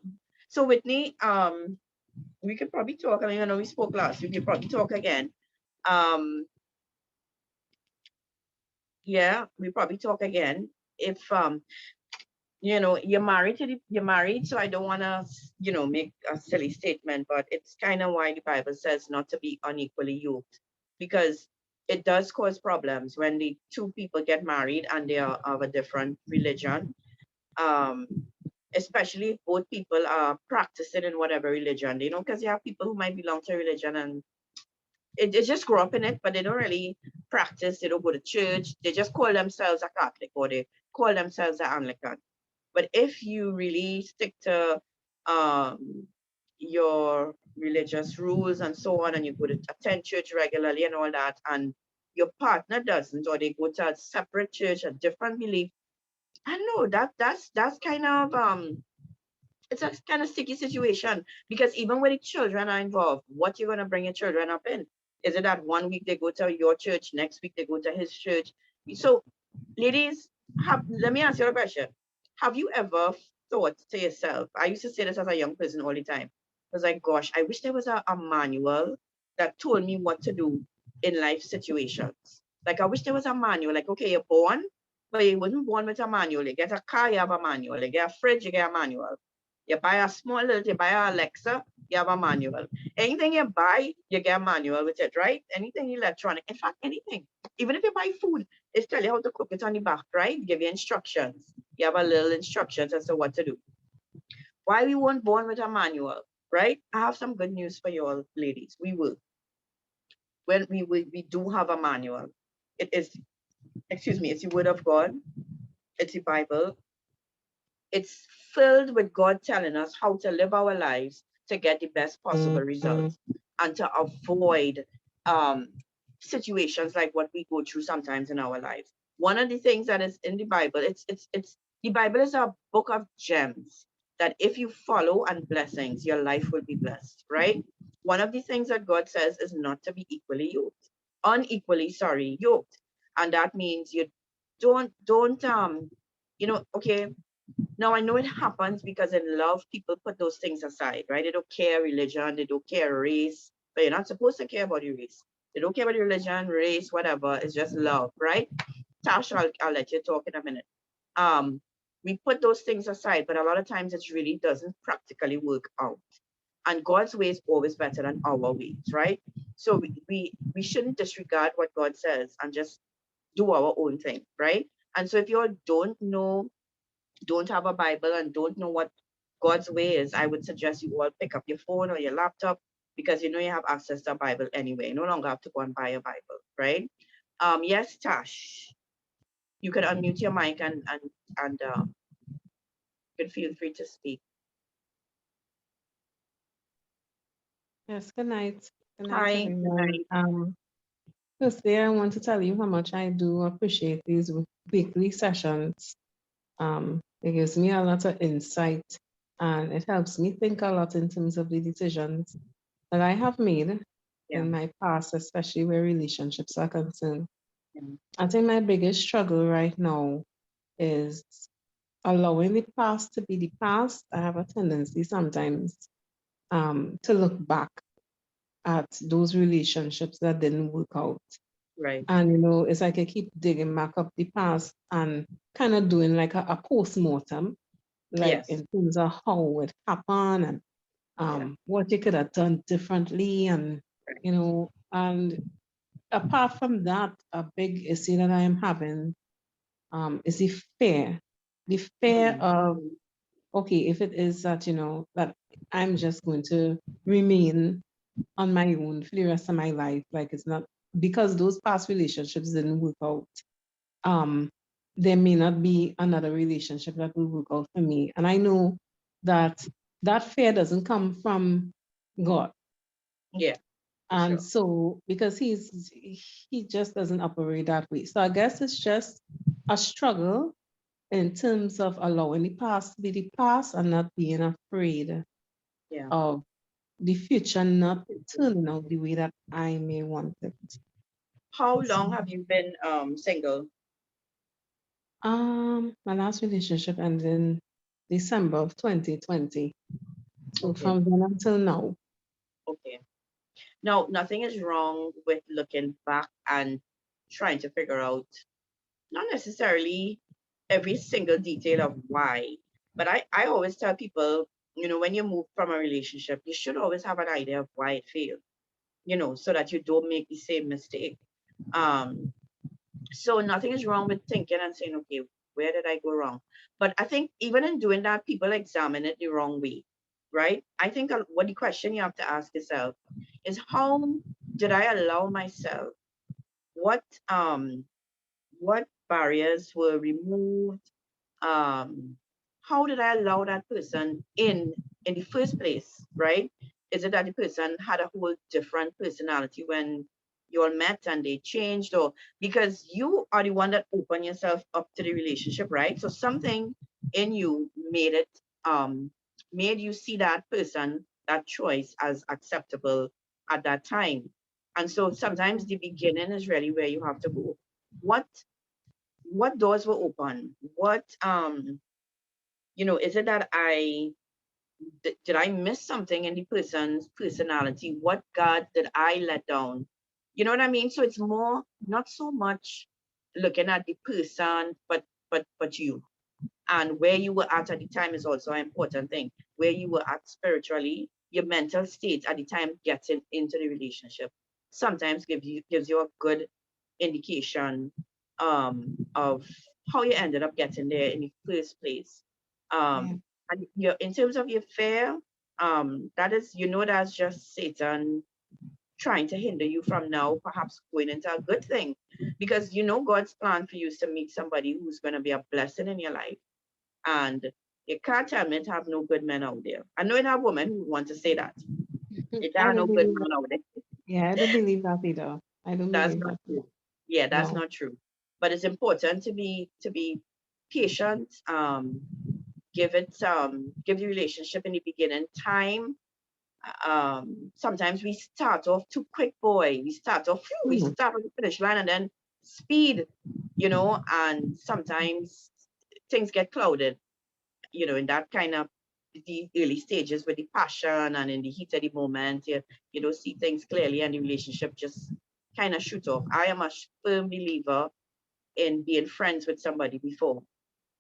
so Whitney, we could probably talk. I mean, we spoke last week. We could probably talk again. Yeah, we probably talk again. If you're married, so I don't want to, make a silly statement, but it's kind of why the Bible says not to be unequally yoked, because it does cause problems when the two people get married and they are of a different religion. Especially if both people are practicing in whatever religion, because you have people who might belong to a religion and they just grow up in it, but they don't really practice. They don't go to church. They just call themselves a Catholic or they call themselves an Anglican. But if you really stick to your religious rules and so on, and you go to attend church regularly and all that, and your partner doesn't, or they go to a separate church, a different belief, I know that's kind of it's a kind of sticky situation, because even when the children are involved, what you're gonna bring your children up in? Is it that 1 week they go to your church, next week they go to his church? So, ladies, let me ask you a question. Have you ever thought to yourself? I used to say this as a young person all the time. I was like, gosh, I wish there was a manual that told me what to do in life situations. Like, I wish there was a manual. Like, okay, you're born, but you wasn't born with a manual. You get a car, you have a manual. You get a fridge, you get a manual. You buy a small little, you buy a Alexa, you have a manual. Anything you buy, you get a manual with it, right? Anything electronic, in fact, anything. Even if you buy food, it's tell you how to cook it on the back, right? Give you instructions. You have a little instructions as to what to do. Why we weren't born with a manual, right? I have some good news for you all, ladies. We will. When we do have a manual. It is, excuse me, it's the word of God. It's the Bible. it's filled with God telling us how to live our lives to get the best possible results and to avoid um, situations like what we go through sometimes in our lives. One of the things that is in the Bible, it's the Bible is a book of gems that if you follow and blessings, your life will be blessed, right? One of the things that God says is not to be unequally, sorry, yoked. And that means you don't okay, now I know it happens because in love, people put those things aside, right? They don't care religion, they don't care race, but you're not supposed to care about your race. They don't care about your religion, race, whatever. It's just love, right? Tasha, I'll let you talk in a minute. We put those things aside, but a lot of times it really doesn't practically work out. And God's way is always better than our ways, right? So we shouldn't disregard what God says and just do our own thing, right? And so if you all don't have a Bible and don't know what God's way is, I would suggest you all pick up your phone or your laptop because you know you have access to a Bible anyway. You no longer have to go and buy a Bible, right? Yes, Tash, you can unmute your mic and you can feel free to speak. Yes, good night. Good night, Hi, good everyone. night. Firstly, I want to tell you how much I do appreciate these weekly sessions. It gives me a lot of insight and it helps me think a lot in terms of the decisions that I have made Yeah. in my past, especially where relationships are concerned. Yeah. I think my biggest struggle right now is allowing the past to be the past. I have a tendency sometimes to look back at those relationships that didn't work out. Right. And it's like I keep digging back up the past and kind of doing like a post-mortem, like Yes. in terms of how it happened and Yeah. what you could have done differently. And, and apart from that, a big issue that I am having is the fear. The fear Mhm. of, okay, if it is that, that I'm just going to remain on my own for the rest of my life. Like it's not because those past relationships didn't work out. Um, there may not be another relationship that will work out for me. And I know that that fear doesn't come from God. Yeah, for And sure. so because he just doesn't operate that way. So I guess it's just a struggle in terms of allowing the past to be the past and not being afraid Yeah. of the future not turning out the way that I may want it. How So, long have you been single? my last relationship ended in December of 2020. So Okay. from then until now, Okay. No, nothing is wrong with looking back and trying to figure out not necessarily every single detail of why, but I always tell people, when you move from a relationship, you should always have an idea of why it failed, so that you don't make the same mistake. Um, so nothing is wrong with thinking and saying, okay, where did I go wrong? But I think even in doing that, people examine it the wrong way, right? I think what the question you have to ask yourself is how did I allow myself? What um what barriers were removed? um how did I allow that person in the first place, right? Is it that the person had a whole different personality when you all met and they changed, or because you are the one that opened yourself up to the relationship, right? So something in you made you see that person, that choice as acceptable at that time. And so sometimes the beginning is really where you have to go. what what doors were open? Is it that did I miss something in the person's personality? What God did I let down? You know what I mean? So it's more not so much looking at the person, but you, and where you were at the time is also an important thing. Where you were at spiritually, your mental state at the time getting into the relationship sometimes gives you a good indication of how you ended up getting there in the first place. yeah, And in terms of your fear, that is, that's just Satan trying to hinder you from now perhaps going into a good thing, because God's plan for you is to meet somebody who's going to be a blessing in your life. And You can't tell me to have no good men out there. I know you have women who want to say that. There I are no don't good believe that. men out there. Yeah, I don't believe that either. I don't That's believe not that. true. Yeah, that's No. not true. But it's important to be patient. Give the relationship in the beginning time. Sometimes we start off too quick, boy. We Mm. start on the finish line and then speed, and sometimes things get clouded, in that kind of the early stages with the passion and in the heat of the moment, you don't see things clearly and the relationship just kind of shoot off. I am a firm believer in being friends with somebody before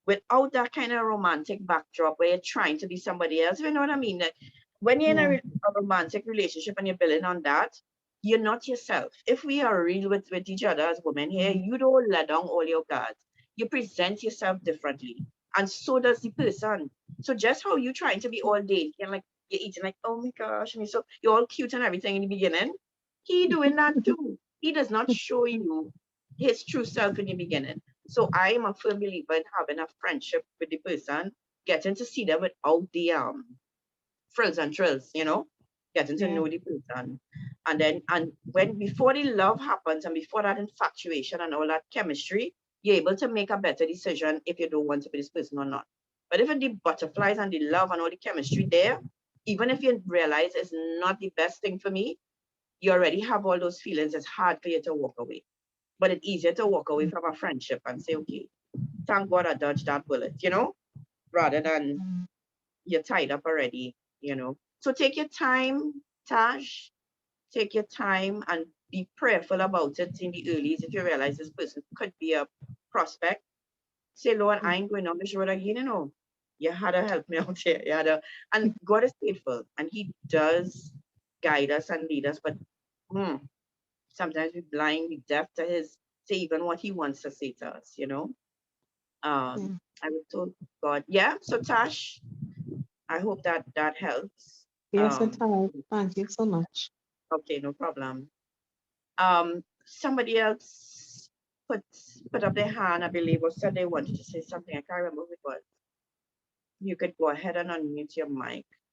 without that kind of romantic backdrop where you're trying to be somebody else. You know what I mean? Like, when you're in Yeah. a romantic relationship and you're building on that, you're not yourself. If we are real with each other as women here, you don't let down all your guards. You present yourself differently. And so does the person. So just how you trying to be all day, you're eating like, oh my gosh, and you're all cute and everything in the beginning. He doing that too. He does not show you his true self in the beginning. So I am a firm believer in having a friendship with the person, getting to see them without the frills and trills, getting to Yeah. know the person. And when before the love happens and before that infatuation and all that chemistry, you're able to make a better decision if you don't want to be this person or not. But if the butterflies and the love and all the chemistry there, even if you realize it's not the best thing for me, you already have all those feelings, it's hard for you to walk away. But it's easier to walk away from a friendship and say, okay, thank God I dodged that bullet, rather than you're tied up already. So take your time, Taj. Take your time and be prayerful about it in the earlies. If you realize this person could be a prospect, say, Lord, I ain't going on this road again. You had to help me out here. And God is faithful and He does guide us and lead us, but sometimes we're blind, we're deaf to even what He wants to say to us. Yeah. I was told God, yeah. So Tash, I hope that helps. Yes, it Um, has. Thank you so much. okay, no problem. Somebody else put up their hand, I believe, or said they wanted to say something. I can't remember who it was. You could go ahead and unmute your mic.